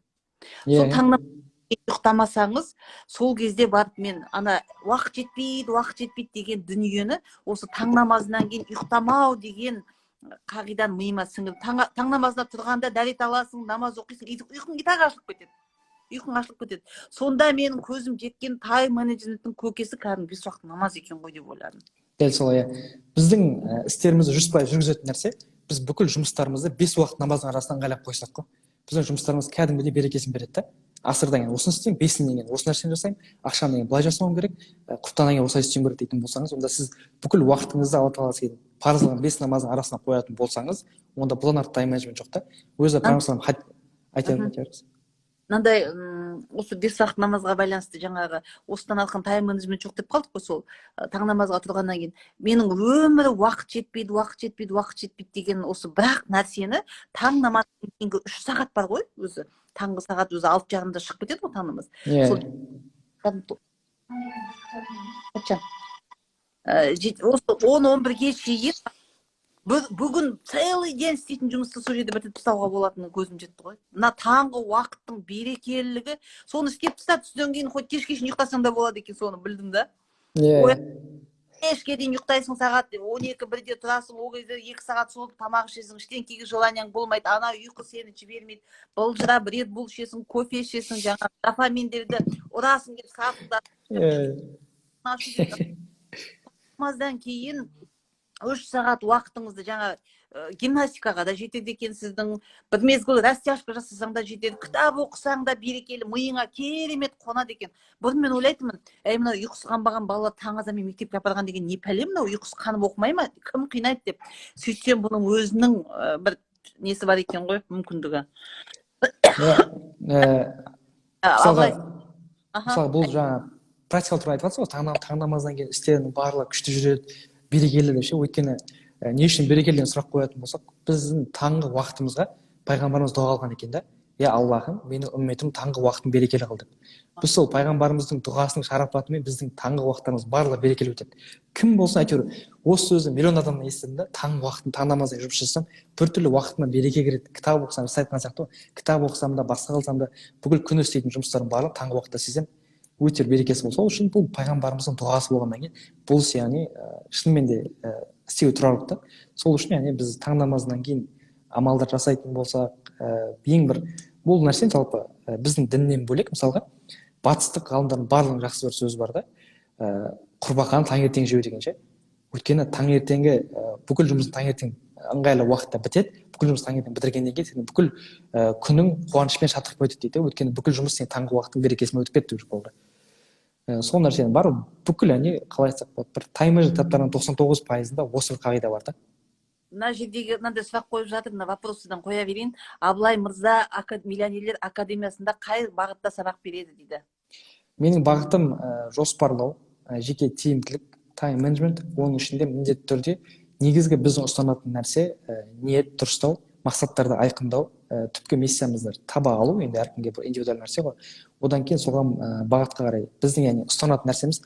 Сол таң намазынан ұйықтамасаңыз, сол кезде барып мен ана уақыт жетпейді деген дүниені осы таң намазынан кейін ұйықтамау деген қағидан миыма сіңіріп, таң намазына тұрғанда дәрет аласың, намаз оқисың, ұйқың тағы ашылып кетеді. ұйқың ашылып кетеді. Сонда менің көзім жеткен тайм менеджменттің көкесі кәдімгі 5 уақыт намаз екен ғой деп ойладым. дәл солай. Біздің істерімізді жүзбай жүргізетін нәрсе, біз бүкіл жұмыстарымызды 5 уақыт намаздың арасынан ыңғайлап қойсақ қой. Біздің жұмыстарымыз кәдімгідей берекесін береді да. Асырдан кейін осыны істеймін, 5-нен кейін осы нәрсені жасаймын, ақшамнан кейін былай жасауым керек, құптан кейін осылай істеуім керек дейтін болсаңыз, онда сіз бүкіл уақытыңызды Алла тағала сізге парызылған 5 намаздың арасына қоятын болсаңыз, онда бұдан артық тайм менеджмент жоқ та. Өзі пайғамбар айтады. Мынандай осы 5 уақыт намазға байланысты жаңағы осыдан алған тайм менеджмент жоқ деп қалдық қой, сол таң намазға тұрғаннан кейін менің өмірі уақыт жетпейді деген осы бірақ нәрсені таң намаздан кейінгі 3 сағат бар ғой, өзі таңғы сағат өзі 6:30-да шығып кетеді ғой таң намаз. Сол 10-11-ге шейін бүгін целый день істейтін жұмысты сол жерде бітіріп тастауға болатынына көзім жетті ғой. Мына таңғы уақыттың берекелілігі, соны істеп тастап түстен кейін хоть кешке шейін ұйықтасаң да болады екен, соны білдім да. Кешке дейін ұйықтайсың, сағат 12-1-де тұрасың, ол кезде 2 сағат сол тамақ ішесің, іштен кейгі желанияң болмайды, ана ұйқы сені жібермейді, былжырап Red Bull ішесің, кофе ішесің, жаңа дофаминдерді ұрасың деп сақылдап. Намаздан кейін 3 сағат уақытыңызды жаңа гимнастикаға да жетеді екен сіздің, бір мезгіл растяжка жасасаң да жетеді, кітап оқысаң да берекелі, миыңа керемет қонады екен. Бұрын мен ойлайтынмын, мына ұйқысы қанбаған балалар таң азанмен мектепке апарған деген не пәле, мынау ұйқысы қанып оқымай ма, кім қинайды деп. Сөйтсем бұның өзінің бір несі бар екен ғой, мүмкіндігі. Мысалы бұл жаңа практикалық туралы айтып жатсыз ғой, таң намаздан кейін істерінің барлығы күшті жүреді, берекелі деп ше. Өйткені не үшін берекелі деген сұрақ қоятын болсақ, біздің таңғы уақытымызға пайғамбарымыз дұға қылған екен да. Аллахым, менің үмметім таңғы уақытын берекелі қыл деп. Біз сол пайғамбарымыздың дұғасының шарапатымен біздің таңғы уақыттарымыз барлығы берекелі өтеді. Кім болса әйтеуір осы сөзді миллион адамнан естідім да, таң уақытын таң намаздан жұмыс жасасам, біртүрлі уақытыма береке кіреді. Кітап оқысам, сіз айтқан сияқты, кітап оқысам да, басқа қылсам да, бүкіл күн істейтін жұмыстарым барлығы таңғы уақытта істесем, өте берекесі бол. Сол үшін бұл пайғамбарымыздың дұғасы болғаннан кейін бұл яғни шынымен де істеуге тұрарлық та. Сол үшін яғни біз таң намазынан кейін амалдар жасайтын болсақ, ең бір бұл нәрсе жалпы біздің діннен бөлек, мысалға батыстық ғалымдардың барлығының жақсы бір сөзі бар да, құрбақаны таңертең жеу деген ше. Өйткені таңертеңгі бүкіл жұмысың таңертең ыңғайлы уақытта бітеді, бүкіл жұмыс таңертең бітіргеннен кейін сенің бүкіл күнің қуанышпен шаттықпен өтеді дейді. Өйткені бүкіл жұмыс сен таңғы уақыттың берекесімен өтіп кетті уже болды. Сол нәрсенің бар, бүкіл қалай айтсақ болады, бір тайм-менеджмент кітаптарының 99%-ында осы бір қағида бар да. Мына жердегі мынандай сұрақ қойып жатыр, мына вопросыдан қоя берейін. Абылай мырза миллионерлер академиясында қай бағытта сабақ береді дейді? Менің бағытым жоспарлау, жеке тиімділік, тайм менеджмент. Оның ішінде міндетті түрде негізгі біздің ұстанатын нәрсе ниет дұрыстау, мақсаттарды айқындау, түпкі миссиямызды таба алу. Енді әркімге бір индивидуалды нәрсе ғой. Одан кейін соған бағытқа қарай біздің ұстанатын нәрсеміз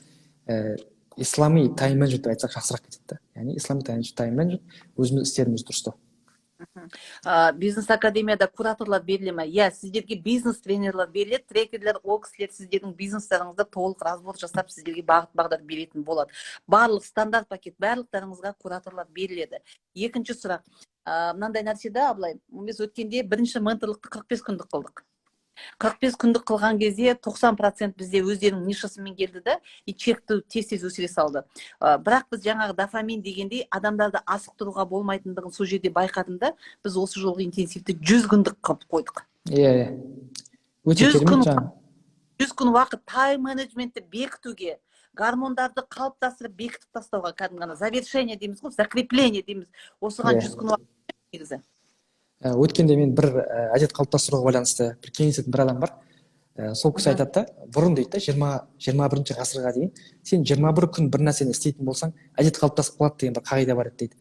ислами тайм менеджмент деп айтсақ жақсырақ кетеді. Яғни ислами тайм менеджмент, өзіміз істеріміз дұрыстау. Бизнес академияда кураторлар беріле ме? Иә, сіздерге бизнес тренерлер беріледі, трекерлер, ол кісілер сіздердің бизнестарыңызды толық разбор жасап, сіздерге бағыт-бағдар беретін болады. Барлық стандарт пакет, барлықтарыңызға кураторлар беріледі. Екінші сұрақ, мынандай нәрседе, Абылай, біз өткенде бірінші менторлықты 45 күндік қылдық. 45 күндік қылған кезде 90% бізде өздерінің нишасымен келді да, чекті тез-тез өсіре салды. Бірақ біз жаңағы дофамин дегенде адамдарды асықтыруға болмайтындығын сол жерде байқадым да, біз осы жолғы интенсивті 100 күндік қылып қойдық. Өте керемет жаңа. 100 күн уақыт тайм менеджментті бекітуге, гормондарды қалыптастырып бекітіп тастауға, кәдімгі завершение дейміз ғой, закрепление дейміз. Осыған 100 күн уақыт негізі. Өткенде мен бір әдет қалыптастыруға байланысты бір кеңесетін бір адам бар. Сол кісі айтады да, бұрын дейді да, 21 ғасырға дейін сен 21 күн бір нәрсені істейтін болсаң, әдет қалыптасып қалады деген бір қағида бар еді дейді.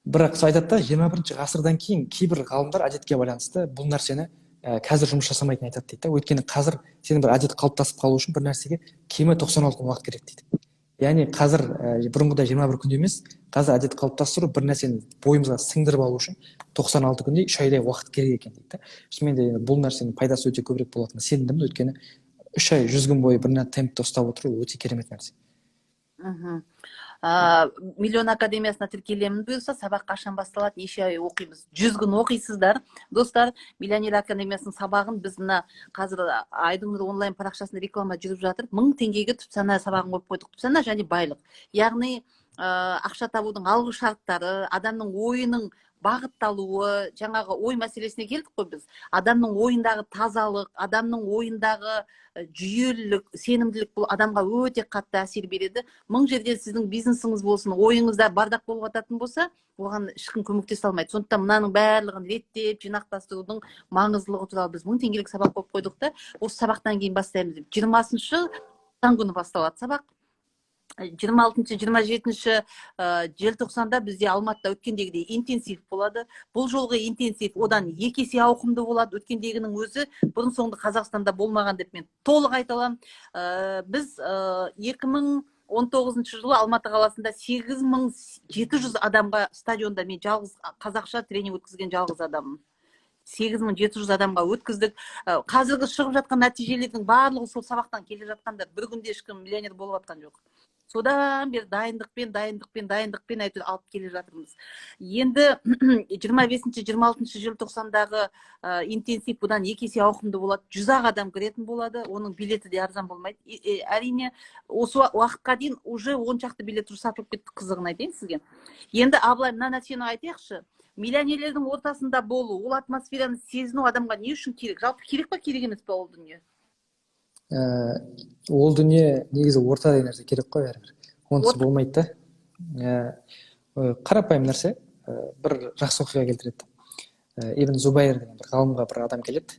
Бірақ сол айтады да, 21 ғасырдан кейін кейбір ғалымдар әдетке байланысты бұл нәрсені қазір жұмыс жасамайтын айтады дейді да. Өйткені қазір сенің бір әдет қалыптасып қалу үшін бір нәрсеге кемі 96 күн уақыт керек дейді. Яғни қазір бұрынғыдай 21 күнде емес, қазір әдет қалыптастыру бір нәрсені бойымызға сіңдіріп алу үшін 96 күнде 3 айдай уақыт керек екен дейді. Шынымен де бұл нәрсенің пайдасы өте көбірек болатынына сендім, өйткені 3 ай 100 күн бойы бір темпті ұстап отыру өте керемет нәрсе. Миллион академиясына тіркелемін бұйырса, сабақ қашан басталады, неше ай оқимыз? 100 күн оқисыздар. Достар, Миллионер академиясының сабағын біз мына қазір Айдың онлайн парақшасында реклама жүріп жатыр. 1000 теңгеге түпсана сабағын қойып қойдық. Түпсана және байлық. Яғни ақша табудың алғы шарттары, адамның ойының бағытталуы, жаңағы ой мәселесіне келдік қой біз. Адамның ойындағы тазалық, адамның ойындағы жүйелілік, сенімділік бұл адамға өте қатты әсер береді. 1000 жерден сіздің бизнесіңіз болсын, ойыңызда бардақ болып жататын болса, оған ешкім көмектесе алмайды. Сондықтан мынаның барлығын реттеп, жинақтастырудың маңыздылығы туралы біз 1000 теңгелік сабақ қойып қойдық та, осы сабақтан кейін бастаймыз деп. 20-шы күні басталады сабақ. 26-27 желтоқсанда бізде Алматыда өткендегідей интенсив болады. Бұл жолғы интенсив одан 2 есе ауқымды болады. Өткендегінің өзі бұрын соңды Қазақстанда болмаған деп мен толық айта аламын. Біз 2019 жылы Алматы қаласында 8700 адамға стадионда мен жалғыз қазақша тренинг өткізген жалғыз адаммын. 8700 адамға өткіздік. Қазіргі шығып жатқан нәтижелердің барлығы сол сабақтан келе жатқандар. Bir күнде ешкім миллионер болып жатқан жоқ. Содан бері дайындықпен әйтеуір алып келе жатырмыз. Енді 25-26 желтоқсандағы интенсив бұдан 2 есе ауқымды болады. 100 адам кіретін болады. Оның билеті де арзан болмайды. Әрине, осы уақытқа дейін уже 10 шақты билет сатылып кетті, қызығын айтайын сізге. Енді абылай мына нәрсені айтайықшы. Миллионерлердің ортасында болу, ол атмосфераны сезіну адамға не үшін керек? Жалпы керек па, керек емес па ол дүние? Ол дүние негізі орта деген нәрсе керек қой бәрібір. Онсыз болмайды да. Қарапайым нәрсе, бір жақсы оқиға келтіреді. Ибн Зубайр деген бір ғалымға бір адам келеді.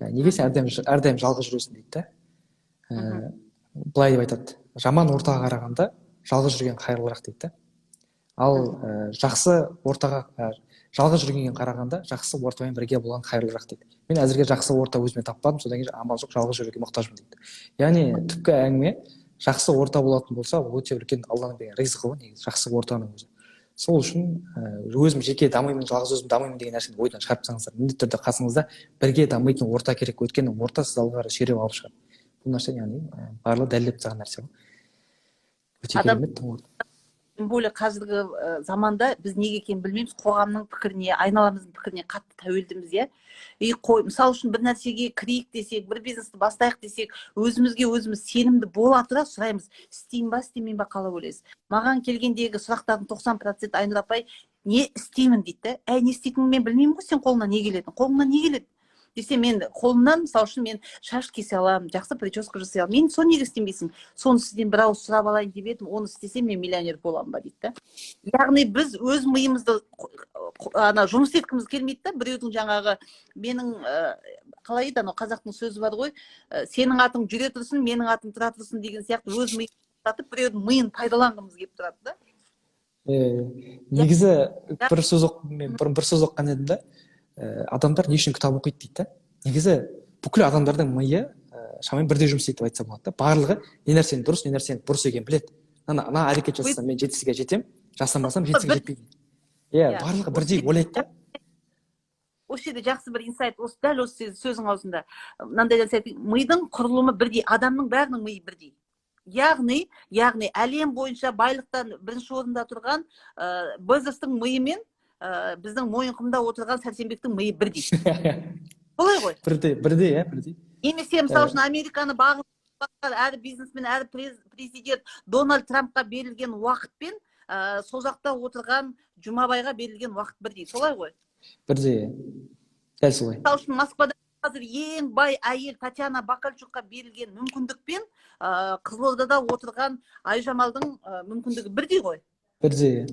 Неге сен әрдайым жалғыз жүресің дейді да. Былай деп айтады. Жаман ортаға қарағанда жалғыз жүрген қайырлырақ дейді да. Ал жақсы ортаға жалғыз жүргенге қарағанда жақсы ортамен бірге болған қайырлырақ дейді. Мен әзірге жақсы орта өзіме таппадым, содан кейін амал жоқ, жалғыз жүруге мұқтажмын дейді. Яғни түпкі әңгіме жақсы орта болатын болса, ол өте үлкен Алланың берген ризқы ғой, негізі жақсы ортаның өзі. Сол үшін өзім жеке дамимын, жалғыз өзім дамимын деген нәрсені ойдан шығарып тастаңыздар. Міндетті түрде қасыңызда бірге дамитын орта керек, өйткені орта сіз алға қарай сүйреп алып шығады. Бұл нәрсе яғни барлығы дәлелдеп тастаған нәрсе ғой. Өте керемет. Тем более қазіргі заманда біз неге екенін білмейміз, қоғамның пікіріне, айналамыздың пікіріне қатты тәуелдіміз, иә. Мысалы үшін бір нәрсеге кірейік десек, бір бизнесті бастайық десек, өзімізге өзіміз сенімді бола тұра сұраймыз, істеймін ба, істемеймін ба, қалай ойлайсыз? Маған келгендегі сұрақтардың 90% Айнұр апай не істеймін дейді. Не істейтінін мен білмеймін ғой, сен қолыңнан не келеді? Қолыңнан не келеді? Десе мен қолымнан, мысалы үшін мен шаш кесе аламын, жақсы прическа жасай аламын. Мен соны неге істемейсің? Соны сізден бір ауыз сұрап алайын деп едім, оны істесем мен миллионер боламын ба дейді. Яғни біз өз миымызды жұмыс еткіміз келмейді да, біреудің жаңағы менің қалай еді, қазақтың сөзі бар ғой, сенің атың жүре тұрсын, менің атым тұра тұрсын деген сияқты өз миымызды сатып, біреудің миын пайдаланғымыз келіп тұрады да. Негізі бір сөз оққан едім да. Адамдар не үшін кітап оқиды дейді. Негізі бүкіл адамдардың миы шамамен бірдей жұмыс істейді деп айтса болады да. Барлығы не нәрсені дұрыс, не нәрсені бұрыс екенін біледі. Ана әрекет жасасам мен жетістікке жетемін, жасамасам жетістікке жетпеймін. Барлығы бірдей ойлайды да. Осы жерде жақсы бір инсайт, дәл осы сөзің аузында. Мынандай нәрсе айтайын, мидың құрылымы бірдей, адамның бәрінің миы бірдей. Яғни әлем бойынша байлықтан бірінші орында тұрған Безостың миы мен біздің Мойынқұмда отырған Сәрсенбектің миы бірдей. Солай ғой? Бірдей. Немесе мысалы үшін Американы бағындырған әр бизнесмен, әр президент Дональд Трампқа берілген уақытпен сол жақта отырған Жұмабайға берілген уақыт бірдей. Солай ғой? Бірдей. Дәл солай. Мысалы үшін Москвада қазір ең бай әйел Татьяна Бакальчукқа берілген мүмкіндікпен Қызылордада отырған Айжамалдың мүмкіндігі бірдей ғой? Бірдей.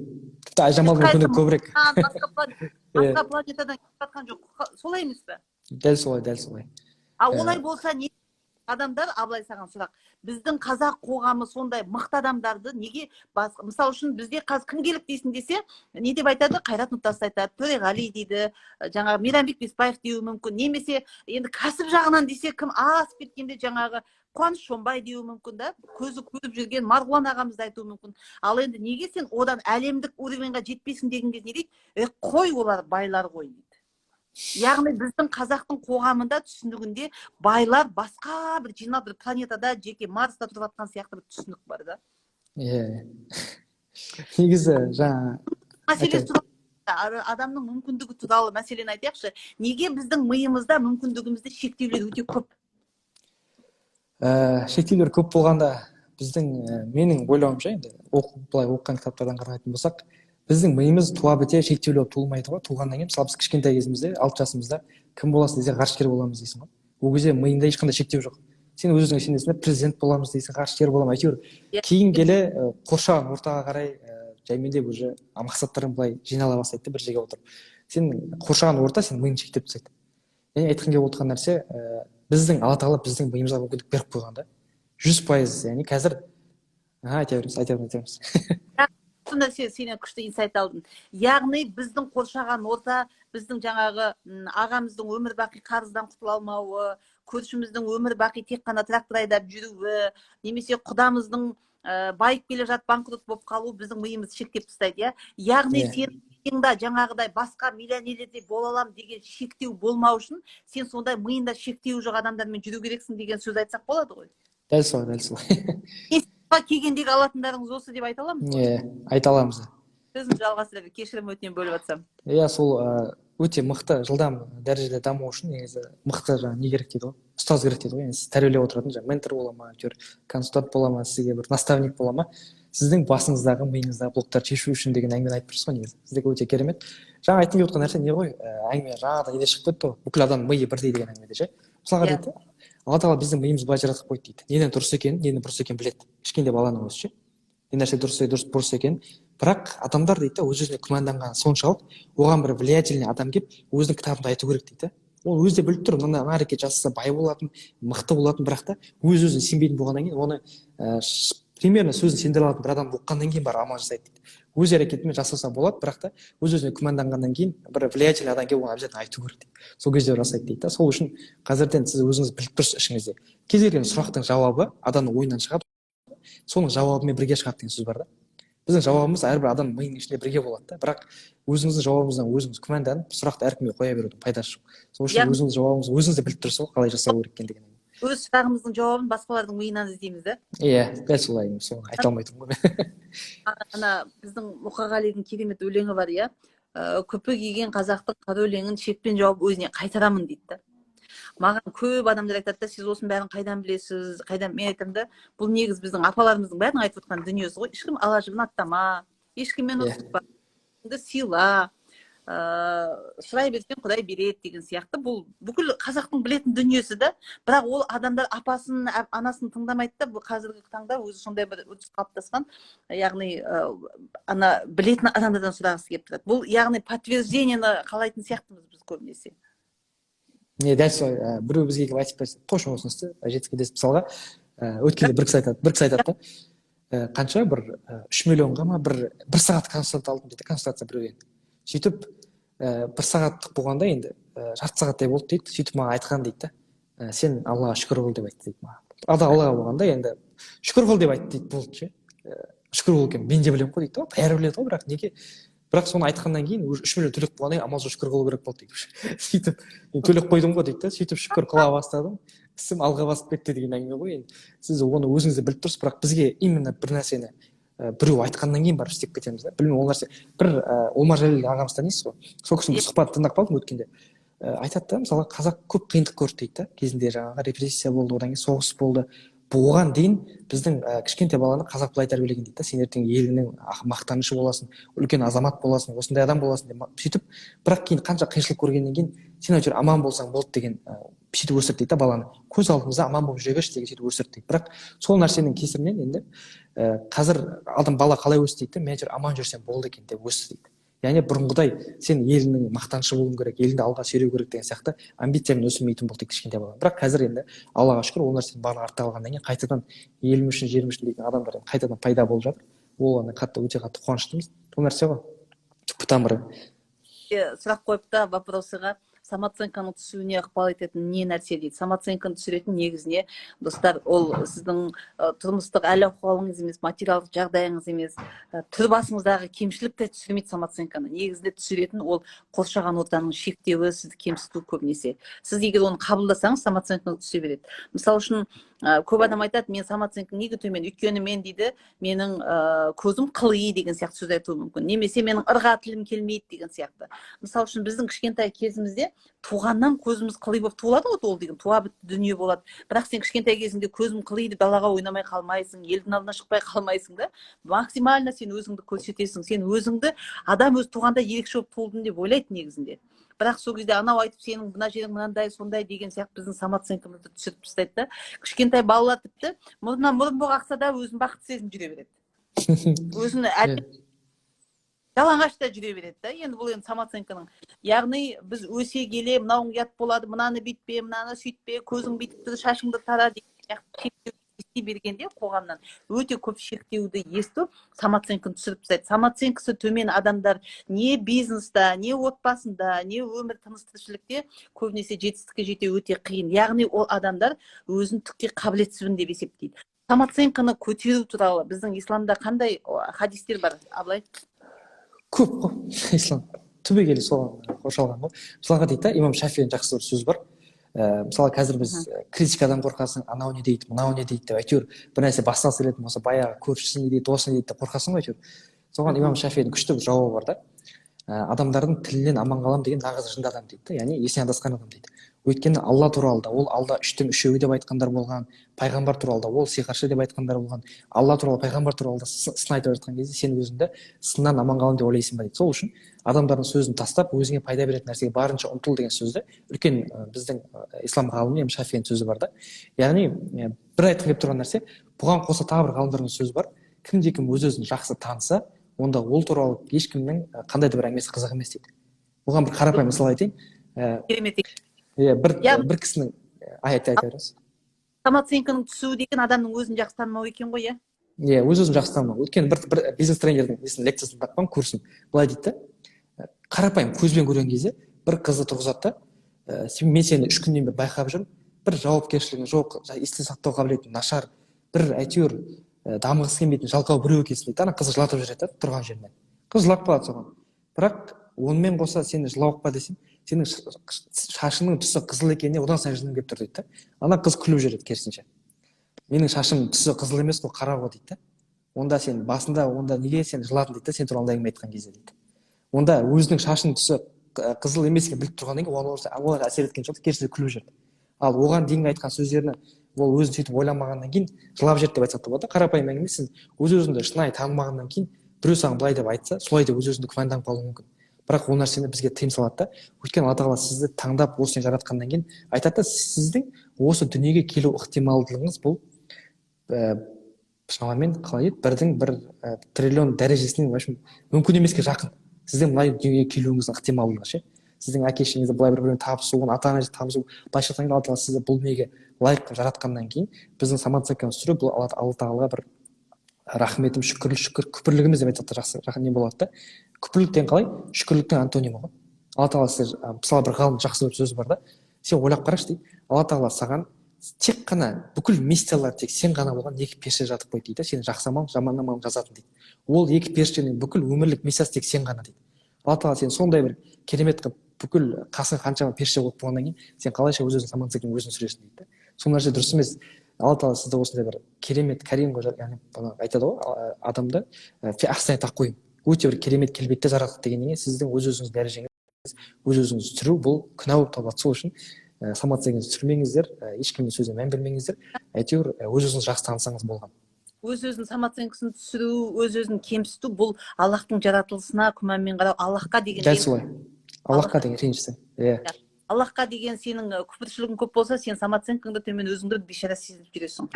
Тіпті Айжамал мүмкіндігі көбірек. Басқа планетадан келіп жатқан жоқ. Солай емес пе? Дәл солай. Олай болса не адамдар, абылай саған сұрақ, біздің қазақ қоғамы сондай мықты адамдарды неге, мысалы үшін бізде қазір кім келіп дейсің десе, не деп айтады? Қайрат Нұртас айтады, Төреғали дейді, жаңағы Мейрамбек Беспаев деуі мүмкін, немесе енді кәсіп жағынан десе кім асып кеткенде жаңағы Қуаныш Шонбай деуі мүмкін да, көзі көріп жүрген Марғұлан ағамызды айтуы мүмкін. Ал енді неге сен одан әлемдік уровеньға жетпейсің деген кезде не дейді? Қой, олар байлар ғой дейді. Яғни біздің қазақтың қоғамында түсінігінде байлар басқа бір жинап бір планетада жеке Марста тұрып жатқан сияқты бір түсінік бар да. негізі жаңа мәселе адамның мүмкіндігі туралы мәселені айтайықшы. Неге біздің миымызда мүмкіндігімізді шектеулер өте көп? Шектеулер көп болғанда біздің менің ойлауымша енді былай оқыған кітаптардан қарайтын болсақ, біздің миымыз туа біте шектеулі болып туылмайды ғой. Туғаннан кейін мысалы біз кішкентай кезімізде 6 жасымызда кім боласың десе ғарышкер боламыз дейсің ғой. Ол кезде миыңда ешқандай шектеу жоқ. Сен өзіңе сенесің, президент боламыз дейсің, ғарышкер боламын, әйтеуір кейін келе қоршаған ортаға қарай жаймендеп уже мақсаттарың былай жинала бастайды бір жерге отырып. Сен қоршаған орта сен миыңды шектеп тастайды. Яғни айтқым келіп отырған нәрсе, біздің алла тағала біздің миымызға мүмкіндік беріп қойған да. 100%, яғни қазір айта беріңіз. Сонда сенен күшті инсайт алдым. Яғни біздің қоршаған орта, біздің жаңағы ағамыздың өмір бақи қарыздан құтыла алмауы, көршіміздің өмір бақи тек қана трактор айдап жүруі, немесе құдамыздың байып келе жатып банкрот болып қалуы біздің миымызды шектеп тастайды, иә? Яғни сен миыңда жаңағыдай басқа миллионерлердей бола аламын деген шектеу болмау үшін, сен сондай миында шектеуі жоқ адамдармен жүру керексің деген сөз айтсақ болады ғой. Дәл солай. Келгендегі алатындарыңыз осы деп айта аламыз ғой? Айта аламыз. Сөзімді жалғастыра бер, кешірім өтінемін бөліп жатсам. Сол өте мықты жылдам дәрежеде даму үшін негізі мықты не керек дейді ғой, ұстаз керек дейді ғой. Сіз тәрбиелеп отыратын жаңағы ментор бола ма, консультант бола ма, сізге бір наставник бола ма, сіздің басыңыздағы миыңыздағы блоктарды шешу үшін деген әңгімені айтып тұрсыз ғой негізі. Сіздегі өте керемет. Жаңа айтқым келіп отырған нәрсе не ғой, әңгіме жаңағыдан неде шығып кетті ғой, бүкіл адамның миы бірдей деген әңгімеде ше. Мысалға дейді, алла тағала біздің миымызды былай жаратып қойды дейді. Ненің дұрыс екенін, ненің бұрыс екенін біледі. Кішкентай баланың өзі ше. Не нәрсе дұрыс бұрыс екенін. Бірақ адамдар дейді, өз-өзіне күмәнданған соншалық, оған бір влиятельный адам келіп, өзінің кітабында айту керек дейді. Ол өзі де біліп тұр, мына әрекет жасаса бай болатын, мықты болатын, бірақ та өз-өзіне сенбейтін болғаннан кейін, оны примерно сөзін сендіре алатын бір адам оққаннан кейін бар амал жасайды дейді. Өз әрекетімен жасаса болады, бірақ та өз-өзіне күмәнданғаннан кейін бір влиятельный адам келіп оны обязательно айту керек дейді. Сол кезде жасайды дейді. Сол үшін қазірден сіз өзіңіз біліп тұрсыз ішіңізде. Кез келген сұрақтың жауабы адамның ойынан шығады, соның жауабымен бірге шығады деген сөз бар да. Біздің жауабымыз әрбір адамның миының ішінде бірге болады да, бірақ өзіңіздің жауабыңыздан өзіңіз күмәнданып сұрақты әркімге қоя берудің пайдасы жоқ. Сол үшін өзіңіздің жауабыңызды өзіңіз де біліп тұрсыз ғой, қалай жасау керек екендігін. Өз сұрағымыздың жауабын басқалардың миынан іздейміз да. Дәл солай, соны айта алмай тұрмын ғой. Ана біздің Мұқағалидың керемет өлеңі бар, иә. Күпі киген қазақтың қара өлеңін шекпен жауып өзіне қайтарамын дейді да. Маған көп адамдар айтады да, сіз осының бәрін қайдан білесіз, қайдан? Мен айтамын да, бұл негіз біздің апаларымыздың бәрінің айтып отқан дүниесі ғой. Ешкім ала жібін аттама, ешкіммен ұрыспа, сыйла, сұрай берсең Құдай береді деген сияқты. Бұл бүкіл қазақтың білетін дүниесі да, бірақ ол адамдар апасын, анасын тыңдамайды да. Бұл қазіргі таңда өзі сондай бір үрдіс қалыптасқан, яғни ана білетін адамдардан сұрағысы келіп тұрады. Бұл яғни подтверждениені қалайтын сияқтымыз біз көбінесе. Дәл солай, біреу бізге келіп айтып берсе, қош болсын істе, жеткізесіз. Мысалға, өткенде бір кісі айтады да, қанша бір 3 миллионға ма бір сағат консультация алдым дейді, консультация біреуден. Сөйтіп, бір сағаттық болғанда енді жарты сағаттай болды дейді. Сөйтіп маған айтқан дейді да, сен Аллаға шүкір қыл деп айтты дейді маған. Аллаға болғанда енді шүкір қыл деп айтты дейді, болды ше. Шүкір қыл екен, мен де білемін ғой дейді, бәрі біледі ғой, бірақ неге? Бірақ соны айтқаннан кейін уже 3 миллион төлеп болғаннан кейін амал жоқ шүкір қылу керек болды дейді. Сөйтіп мен төлеп қойдым ғой дейді да, сөйтіп шүкір қыла бастадым, ісім алға басып кетті деген әңгіме ғой. Енді сіз оны өзіңіз де біліп тұрсыз, бірақ бізге именно бір нәрсені біреу айтқаннан кейін барып істеп кетеміз да. Білмеймін, ол нәрсе бір Омар Жәлел ағамыз танисыз ғой. Сол кісінің сұхбатын тыңдап қалдым өткенде. Айтады да, мысалы қазақ көп қиындық көрді дейді да. Кезінде жаңағы репрессия болды, одан кейін соғыс болды. Оған дейін біздің кішкентай баланы қазақ былай тәрбиелеген дейді да, сен ертең еліңнің мақтанышы боласың, үлкен азамат боласың, осындай адам боласың деп сөйтіп, бірақ кейін қанша қиыншылық көргеннен кейін сен әйтеуір аман болсаң болды деген сөйтіп өсірді дейді да баланы. Көз алдымызда аман болып жүре берші деген сөйтіп өсірді дейді. Бірақ сол нәрсенің кесірінен енді қазір бала қалай өсті дейді, мен әйтеуір аман жүрсем болды екен деп өсті дейді. Яғни бұрынғыдай сен еліңнің мақтанышы болуың керек, еліңді алға сүйреу керек деген сияқты амбициямен өсірмейтін болды кішкентай бала. Бірақ қазір енді Аллаға шүкір ол нәрсенің барлығы артта қалғаннан кейін қайтадан елім үшін, жерім үшін дейтін адамдар қайтадан пайда болып жатыр. Ол өте қатты қуаныштымыз. Сол нәрсе ғой. Түпкі тамыры. Сұрақ қойып та вопросыға самооценканың түсуіне ықпал ететін не нәрсе дейді. Самооценканы түсіретін негізіне достар, ол сіздің тұрмыстық әл-ауқалыңыз емес, материалдық жағдайыңыз емес, түр басыңыздағы кемшілікті түсірмейді самооценканы. Негізінде түсіретін ол қоршаған ортаның шектеуі, сізді кемсіту көбінесе. Сіз егер оны қабылдасаңыз, самооценкаңыз түсе береді. Мысалы үшін көп адам айтады, мен самооценкам неге төмен? Өйткені мен дейді, менің көзім қылый деген сияқты сөз айтуы мүмкін. Немесе менің ырға тілім келмейді деген сияқты. Мысалы үшін біздің кішкентай кезімізде туғаннан көзіміз қылый болып туылады ғой, ол деген туа бітті дүние болады. Бірақ сен кішкентай кезіңде көзім қылыйды, далаға ойнамай қалмайсың, елдің алдына шықпай қалмайсың да. Максимально сен өзіңді көрсетесің. Сен өзіңді адам өзі туғанда ерекше болып туылдым деп ойлайды негізінде. Бірақ сол кезде анау айтып, сенің мына жерің мынандай сондай деген сияқты біздің самооценкамызды түсіріп тастайды да. Кішкентай балалар тіпті мұрнынан мұрын боқ ақса да өзін бақытты сезініп жүре береді. Өзін жалаңашта жүре береді да. Енді бұл енді самооценканың. Яғни біз өсе келе мынауың ұят болады, мынаны бүйтпе, мынаны сөйтпе, көзің бүйтіп тұр, шашыңды тара деген сияқты ести бергенде қоғамнан өте көп шектеуді естіп, самооценканы түсіріп тастайды. Самооценкасы төмен адамдар не бизнеста, не отбасында, не өмір тыныс-тіршілікте көбінесе жетістікке жете өте қиын. Яғни ол адамдар өзін түкке қабілетсізбін деп есептейді. Самооценканы көтеру туралы біздің исламда қандай хадистер бар, Абылай? Көп қой ислам түбегейлі соған қоршалған ғой. Мысалға дейді да, имам Шафидің жақсы бір сөзі бар. Мысалы қазір біз критикадан қорқасың, анау не дейді, мынау не дейді деп әйтеуір бір нәрсе басталса келетін болса, баяғы көршісі не дейді, досы не дейді деп қорқасың ғой әйтеуір. Соған имам Шафидің күшті бір жауабы бар да. Адамдардың тілінен аман қалам деген нағыз жынды адам дейді да, яғни есінен адасқан адам дейді. Өйткені Алла туралы да, ол алда үштің үшеуі деп айтқандар болған, пайғамбар туралы да, ол сиқыршы деп айтқандар болған, Алла туралы, пайғамбар туралы да сын айтып жатқан кезде сен өзіңді сыннан аман қалам деп ойлайсың ба дейді. Сол үшін адамдардың сөзін тастап, өзіңе пайда беретін нәрсеге барынша ұмтыл деген сөзді үлкен біздің ислам ғалымы имам Шафидің сөзі бар да. Яғни бір айтқым келіп тұрған нәрсе, бұған қоса тағы бір ғалымдардың сөзі бар. Кімде-кім өз-өзін жақсы таныса, онда ол туралы ешкімнің қандай да бір әңгімесі қызық емес дейді. Бұған бір қарапайым мысал айтайын. Керемет. бір кісінің айта беріңіз. Самооценканың түсуі деген адамның өзін жақсы танымау екен ғой, иә? Өз-өзін жақсы танымау. Өйткені бір бизнес тренердің лекциясын таққан курсын былай дейді да, қарапайым көзбен көрген кезде бір қызды тұрғызады да, мен сені 3 күннен бері байқап жүрмін, бір жауапкершілігің жоқ, есте сақтау қабілетің нашар, бір әйтеуір дамығысы келмейтін жалқау біреу екенсің дейді. Ана қыз жылатып жүреді тұрған жерінен. Қыз жылап қалады соған. Бірақ онымен қоса сені жылауық па десең, сенің шашыңның түсі қызыл екеніне одан сайын жыным келіп тұр дейді да. Ана қыз күліп жүреді керісінше. Менің шашым түсі қызыл емес қой, қара ғой дейді да. Онда сен басында онда неге сен жыладың дейді да, сен туралы әңгіме айтқан кезде дейді. Онда өзінің шашының түсі қызыл емес екенін біліп тұрғаннан кейін оған әсер еткен жоқ, керісінше күліп жүрді. Ал оған дейінгі айтқан сөздерін ол өзін сөйтіп ойламағаннан кейін жылап жүрді деп айтсақ та болады. Қарапайым әңгіме, сен өз-өзіңді шынайы танымағаннан кейін біреу саған былай деп айтса, солай деп өз-өзіңді күмәнданып қалуың мүмкін. Бірақ ол нәрсені бізге тыйым салады да. Өйткені Алла тағала сізді таңдап осыны жаратқаннан кейін айтады да, сіздің осы дүниеге келу ықтималдылығыңыз бұл шамамен қалай еді, бірдің бір триллион дәрежесіне мүмкін емеске жақын. Сіздің мына дүниеге келуіңіздің ықтималдылығы ше. Сіздің әке шешеңізді былай бір-бірімен табысу, ата анаңызды табысу, былайша айтқанда Алла тағала сізді бұл дүниеге лайық жаратқаннан кейін біздің самооценкамыз түсіру, бұл Алла тағалаға бір рахметім, күпірлігіміз деп айтсақ та жақсы не болады да. Күпірліктен қалай? Шүкірліктің антонимі ғой. Алла тағала сіз, мысалы бір ғалым жақсы бір сөзі бар да. Сен ойлап қарашы дейді. Алла тағала саған тек қана бүкіл миссиялар тек сен ғана болған 2 періште жатып қойды дейді. Сені жақсы амал, жаман амал жазатын дейді. Ол 2 періштенің бүкіл өмірлік миссиясы тек сен ғана дейді. Алла тағала сен сондай бір керемет қылып бүкіл қасың қаншама періште болып болғаннан кейін сен қалайша өз-өзің самооценкаңды өзің сүресің дейді. Сол нәрсе дұрыс емес. Алла тағала сізді осындай бір керемет карим ғой, яғни айтады ғой, адамды өте бір керемет келбетте жараттық дегеннен кейін сіздің өз-өзіңіз дәрежеңіз, өз-өзіңіз түсіру бұл күнә болып табылады. Сол үшін самооценкаңызды түсірмеңіздер, ешкімнің сөзіне мән бермеңіздер, әйтеуір өз-өзіңіз жақсы танысаңыз болған. Өз-өзінің самооценкасын түсіру, өз-өзін кемсіту бұл Аллахтың жаратылысына күмәнмен қарау, Аллахқа деген. Дәл солай. Аллахқа деген ренжісің. Аллахқа деген сенің күпіршілігің көп болса, сен самооценкаңды төмен өзіңді бейшара сезініп жүресің.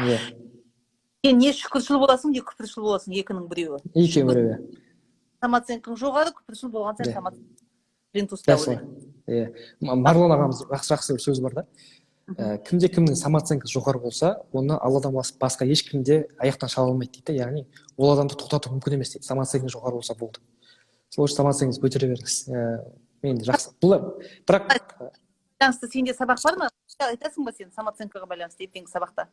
Сен не шүкіршіл боласың, не күпіршіл боласың, екінің біреуі. Екеуі біреуі. Самооценкаң жоғары, күпіршіл болған сен самооценкаң. Марлон ағамыз жақсы бір сөз бар да. Кімде-кімнің самооценкасы жоғары болса, оны Алладан басқа ешкім де аяқтан шала алмайды дейді. Яғни ол адамды тоқтату мүмкін емес дейді. Самооценкасы жоғары болса болды. Сол үшін самооценкаңызды көтере беріңіз. Мен жақсы. Бірақ байланысты сенде сабақ бар ма? Айтасың ба сен самооценкаға байланысты ертеңгі сабақта?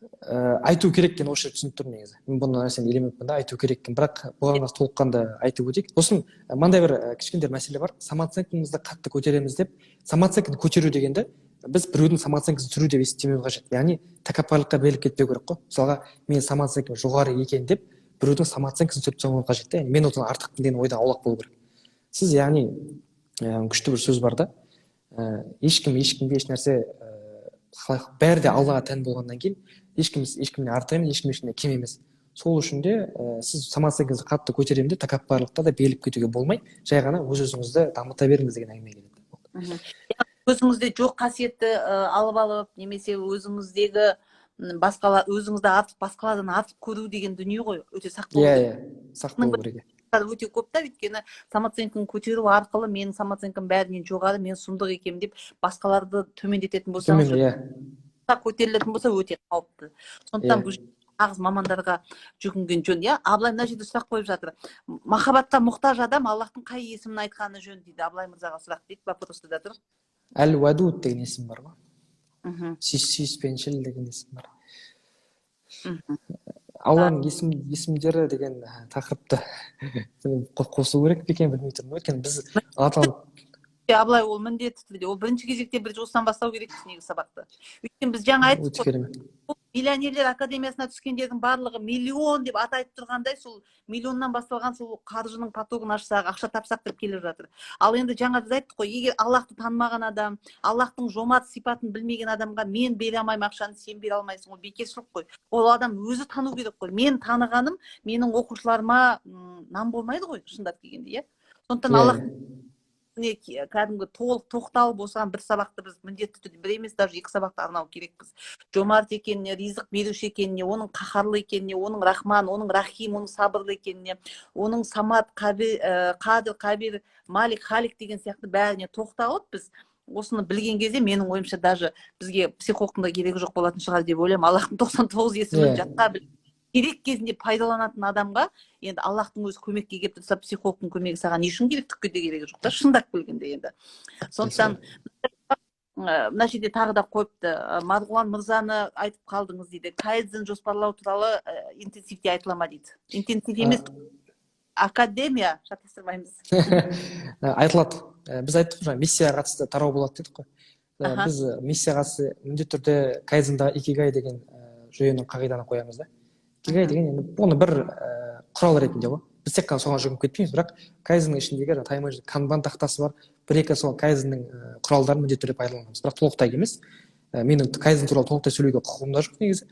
Айту керек екен, осы жерде түсініп тұрмын негізі. Мен бұл нәрсені елемеппін да, айту керек екен. Бірақ бұған қоса толыққанды айтып өтейік. Сосын мынандай бір кішкентай мәселе бар. Самооценкамызды қатты көтереміз деп, самооценканы көтеру дегенді біз біреудің самооценкасын түсіру деп есептемеу қажет. Яғни тәкаппарлыққа беріліп кетпеу керек қой. Мысалға, менің самооценкам жоғары екен деп біреудің самооценкасын түсіріп тастамау қажет та. Мен одан артықпын деген ойдан аулақ болу керек. Сіз яғни күшті бір сөз бар да. Ешкімге еш нәрсе бәрі де Аллаға тән болғаннан кейін ешкімнен артық емес, ешкімнен кем емес. Сол үшін де сіз самооценкаңызды қатты көтеремін деп тәкаппарлықта да беріліп кетуге болмай, жай ғана өз-өзіңізді дамыта беріңіз деген әңгіме келеді. Өзіңізде жоқ қасиетті алып алып, немесе өзіңіздегі өзіңізді артық басқалардан артық көру деген дүние ғой, өте сақ болу керек. Сақ болу керек. Өте көп та, өйткені самооценканы көтеру арқылы менің самооценкам бәрінен жоғары, мен сұмдық екенмін деп басқаларды төмендететін болсаңыз, көтерілетін болса өте қауіпті. Сондықтан бұл нағыз мамандарға жүгінген жөн. Абылай мына жерде сұрақ қойып жатыр. Махаббатқа мұқтаж адам Аллахтың қай есімін айтқаны жөн дейді. Абылай мырзаға сұрақ дейді, вопросы да тұр. Әл-Уәдуд деген есім бар ма? Сүйіспеншіл деген есім бар. Алланың есімдері деген тақырыпты қосу керек пе екен, білмей тұрмын. Өйткені біз Абылай ол міндетті түрде, ол бірінші кезекте бір осыдан бастау керекпіз негізі сабақты. Өйткені біз жаңа айттық қой, миллионерлер академиясына түскендердің барлығы миллион деп атайтып тұрғандай, сол миллионнан басталған сол қаржының потогын ашсақ, ақша тапсақ деп келіп жатыр. Ал енді жаңа біз айттық қой, егер Аллахты танымаған адам, Аллахтың жомарт сипатын білмеген адамға мен бере алмаймын ақшаны, сен бере алмайсың, ол бекершілік қой. Ол адам өзі тану керек қой. Мен танығаным менің оқушыларыма нан болмайды ғой, шындап келгенде, сондықтан Аллах кәдімгі толық тоқталып осыған бір сабақты біз міндетті түрде, бір емес, даже екі сабақты арнау керекпіз. Жомарт екеніне, ризық беруші екеніне, оның қаһарлы екеніне, оның рахман, оның рахим, оның сабырлы екеніне, оның самат, қадір, қабир, малик, халик деген сияқты бәріне тоқталып біз осыны білген кезде, менің ойымша даже бізге психологтың да керегі жоқ болатын шығар деп ойлаймын. Аллахтың 99 есімін жатқа біліп керек кезінде пайдаланатын адамға енді Аллахтың өзі көмекке келіп тұрса, психологтың көмегі саған не үшін керек, түкке де керегі жоқ та, шындап келгенде енді. Сондықтан мына жерде тағы да қойыпты, Марғұлан мырзаны айтып қалдыңыз дейді. Кайдзен жоспарлау туралы интенсивте айтыла ма дейді. Интенсив емес, академия, шатастырмаймыз. Айтылады. Біз айттық жаңа миссияға қатысты тарау болады дедік қой. Біз миссияға қатысты міндетті түрде кайдзенда икигай деген жүйенің қағиданы қоямыз да. Икигай деген оны бір құрал ретінде ғой. Біз тек қана соған жүгініп кетпейміз, бірақ кайдзеннің ішіндегі тайм-менеджмент канбан тақтасы бар. Бір-екі сол кайдзеннің құралдарын міндетті түрде пайдаланамыз, бірақ толықтай емес. Менің кайдзен туралы толықтай сөйлеуге құқығым да жоқ негізі.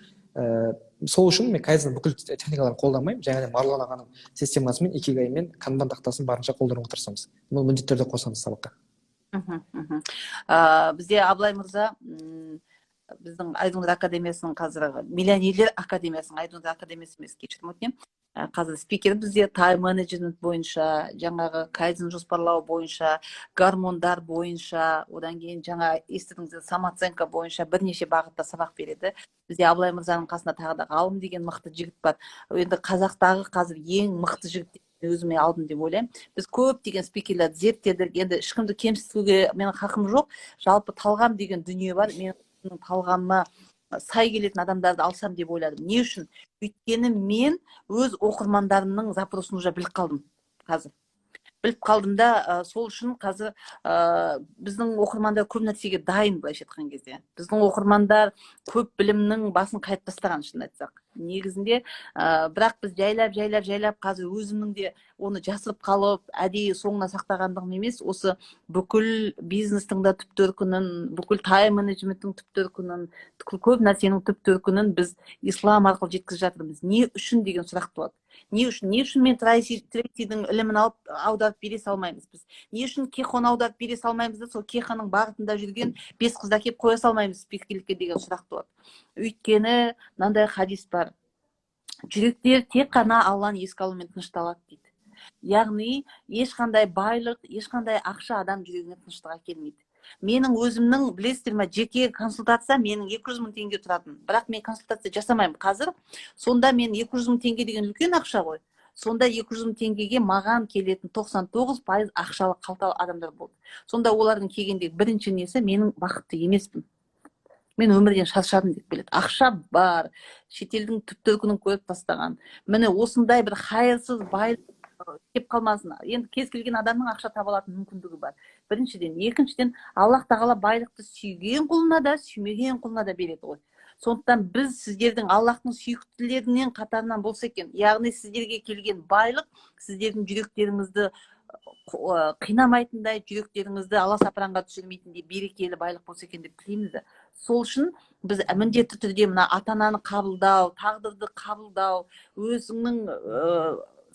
Сол үшін мен кайдзеннің бүкіл техникаларын қолданбаймын. Жаңа Марғұлан ағаның системасы мен икигай мен канбан тақтасын барынша қолдануға тырысамыз. Бұны міндетті түрде қосамыз сабаққа. Бізде Абылай мырза біздің Айдындар академиясының қазір миллионерлер академиясының, Айдындар академиясы емес, кешірім өтінемін, қазір спикер бізде тайм-менеджмент бойынша, жаңағы кайдзен жоспарлау бойынша, гормондар бойынша, одан кейін жаңа естідіңіздер самооценка бойынша бірнеше бағытта сабақ береді. Бізде Абылай мырзаның қасында тағы да ғалым деген мықты жігіт бар. Енді қазақтағы қазір ең мықты жігіт өзіме алдым деп ойлаймын. Біз көптеген спикерлерді зерттедік. Енді ешкімді кемсітуге менің хақым жоқ. Жалпы талғам деген дүние бар. Менің талғамыма сай келетін адамдарды алсам деп ойладым. Не үшін? Өйткені мен өз оқырмандарымның запросын уже біліп қалдым қазір. Біліп қалдым да, сол үшін қазір біздің оқырмандар көп нәрсеге дайын, былайша айтқан кезде. Біздің оқырмандар көп білімнің басын қайып тастаған, шын айтсақ. Негізінде, бірақ біз жайлап қазір өзімнің де оны жасырып қалып, әдейі соңына сақтағандығым емес, осы бүкіл бизнестің да түп төркінін, бүкіл тайм-менеджменттің түп төркінін, көп нәрсенің түп төркінін біз ислам арқылы жеткізіп жатырмыз. Не үшін деген сұрақ туады. Не үшін мен Трейсидің ілімін алып аударып бере салмаймыз біз? Не үшін Кехон аударып бере салмаймыз да, сол Кеханың бағытында жүрген 5 қызды әкеп қоя салмаймыз спикерлікке деген сұрақ туады. Өйткені мынандай хадис бар. Жүректер тек қана Алланы еске алумен тынышталады дейді. Яғни ешқандай байлық, ешқандай ақша адам жүрегіне тыныштық әкелмейді. Менің өзімнің, білесіздер ме, жеке консультация менің 200 мың теңге тұратын. Бірақ мен консультация жасамаймын қазір. Сонда мен 200 мың теңге деген үлкен ақша ғой. сонда 200 мың теңгеге маған келетін 99% ақшалы қалталы адамдар болды. Сонда олардың келгендегі бірінші несі менің бақытты емеспін. Мен өмірден шаршадым деп келеді. Ақша бар, шетелдің түп төркінін көріп тастаған. Міне осындай бір хайырсыз байлық кеп қалмасын. Енді кез келген адамның ақша таба алатын мүмкіндігі бар. Біріншіден, екіншіден, Аллах тағала байлықты сүйген құлына да, сүймеген құлына да береді ғой. Сондықтан біз сіздердің Аллахтың сүйіктілерінен қатарынан болса екен, яғни сіздерге келген байлық сіздердің жүректеріңізді қинамайтындай, жүректеріңізді аласапыранға түсірмейтіндей берекелі байлық болса екен деп тілейміз. Сол үшін біз міндетті түрде мына ата-ананы қабылдау, тағдырды қабылдау, өзіңнің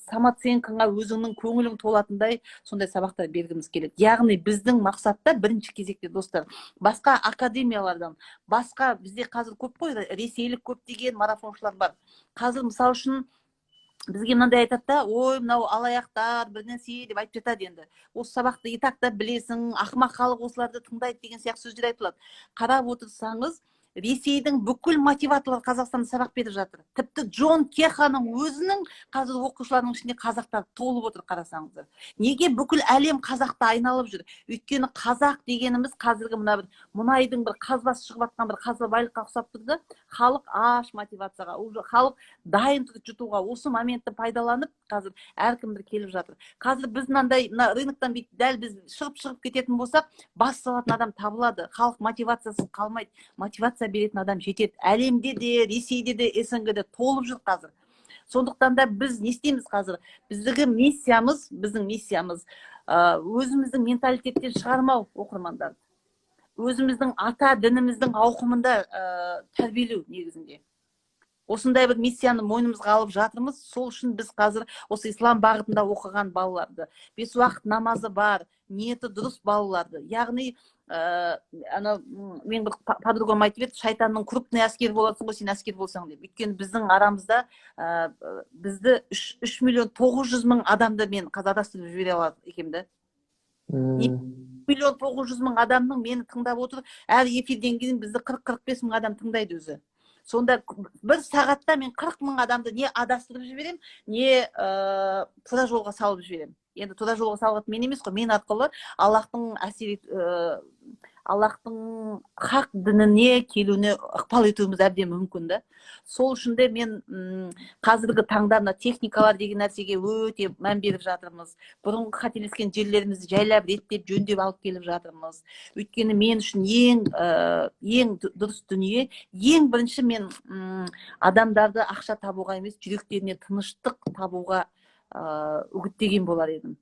самооценкаңа өзіңнің көңілің толатындай сондай сабақтар бергіміз келеді. Яғни біздің мақсатта бірінші кезекте достар, басқа академиялардан, басқа бізде қазір көп қой, ресейлік көптеген марафоншылар бар. Қазір мысал үшін бізге мынандай айтады да, ой, мынау алаяқтар бір нәрсе деп айтып жатады енді. Осы сабақты етақтап білесің, ақымақ халық осыларды тыңдайды деген сияқты сөздер айтылады. Қарап отырсаңыз, Ресейдің бүкіл мотиваторлар Қазақстанда сабақ беріп жатыр. Тіпті Джон Кеханың өзінің қазір оқушыларының ішінде қазақтар толып отыр, қарасаңыздар. Неге бүкіл әлем қазақта айналып жүр? Өйткені қазақ дегеніміз қазіргі мына бір мұнайдың бір қазбасы шығып жатқан бір қазба байлыққа ұқсап тұрды. Халық аш мотивацияға, халық дайын тұр жұтуға, осы моментті пайдаланып қазір әркім бір келіп жатыр. Қазір біз мынандай рыноктан дәл біз шығып кететін болсақ, бас салатын адам табылады. Халық мотивациясыз қалмайды. Мотивация беретін адам жетеді. Әлемде де, Ресейде де, СНГ-де толып жүр қазір. Сондықтан да біз не істейміз қазір? Біздің миссиямыз өзіміздің менталитеттен шығармау оқырмандарды. Өзіміздің ата дініміздің ауқымында тәрбиелеу негізінде. Осындай бір миссияны мойнымызға алып жатырмыз. Сол үшін біз қазір осы ислам бағытында оқыған балаларды, 5 уақыт намазы бар, ниеті дұрыс балаларды, яғни мен бір подругам айтып еді, шайтанның крупный әскер боласың ғой, сен әскер болсаң деп. Өйткені біздің арамызда бізді 3.900.000 адамды мен қазір адастырып жібере алады екем да. 1.900.000 адамның мені тыңдап отыр, әр эфирден кейін бізді 40-45 мың адам тыңдайды өзі. Сонда бір сағатта мен 40 мың адамды не адастырып жіберем, не тура жолға салып жіберем. Енді тура жолға салып мен емес қой, мен арқылы Аллахтың хақ дініне келуіне ықпал етуіміз әбден мүмкін да. Сол үшін де мен қазіргі таңда техникалар деген нәрсеге өте мән беріп жатырмыз. Бұрынғы қателескен жерлерімізді жайлап реттеп жөндеп алып келіп жатырмыз. Өйткені мен үшін ең дұрыс дүние, ең бірінші мен адамдарды ақша табуға емес, жүректеріне тыныштық табуға үгіттеген болар едім.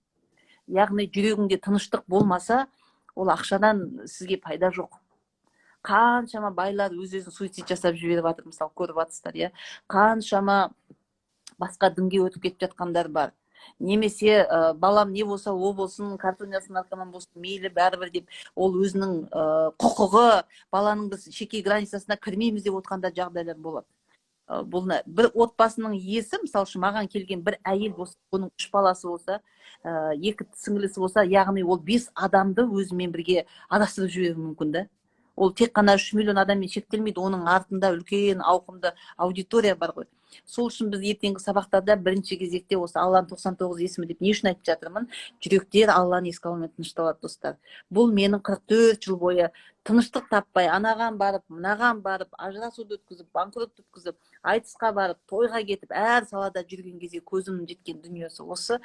Яғни жүрегіңде тыныштық болмаса, ол ақшадан сізге пайда жоқ. Қаншама байлар өз-өзін суицид жасап жіберіп жатыр, мысалы көріп жатсыздар, иә. Қаншама басқа дінге өтіп кетіп жатқандар бар. Немесе балам не болса о болсын, картониясын наркоман болсын, мейлі бәрібір деп, ол өзінің құқығы, баланың біз шеке границасына кірмейміз деп отқанда жағдайлар болады. Бұл бір отбасының иесі, мысалы үшін маған келген бір әйел болса, оның 3 баласы болса, 2 сіңлісі болса, яғни ол 5 адамды өзімен бірге адастырып жіберуі мүмкін да. Ол тек қана 3 миллион адаммен шектелмейді, оның артында үлкен ауқымды аудитория бар ғой. Сол үшін біз ертеңгі сабақтарда бірінші кезекте осы Алланың 99 есімі деп не үшін айтып жатырмын? Жүректер Алланы еске алумен тынышталады, достар. Бұл менің 44 жыл бойы тыныштық таппай, анаған барып, мынаған барып, ажырасуды өткізіп, банкрот өткізіп, айтысқа барып, тойға кетіп, әр салада жүрген кезде көзім жеткен дүниесі осы.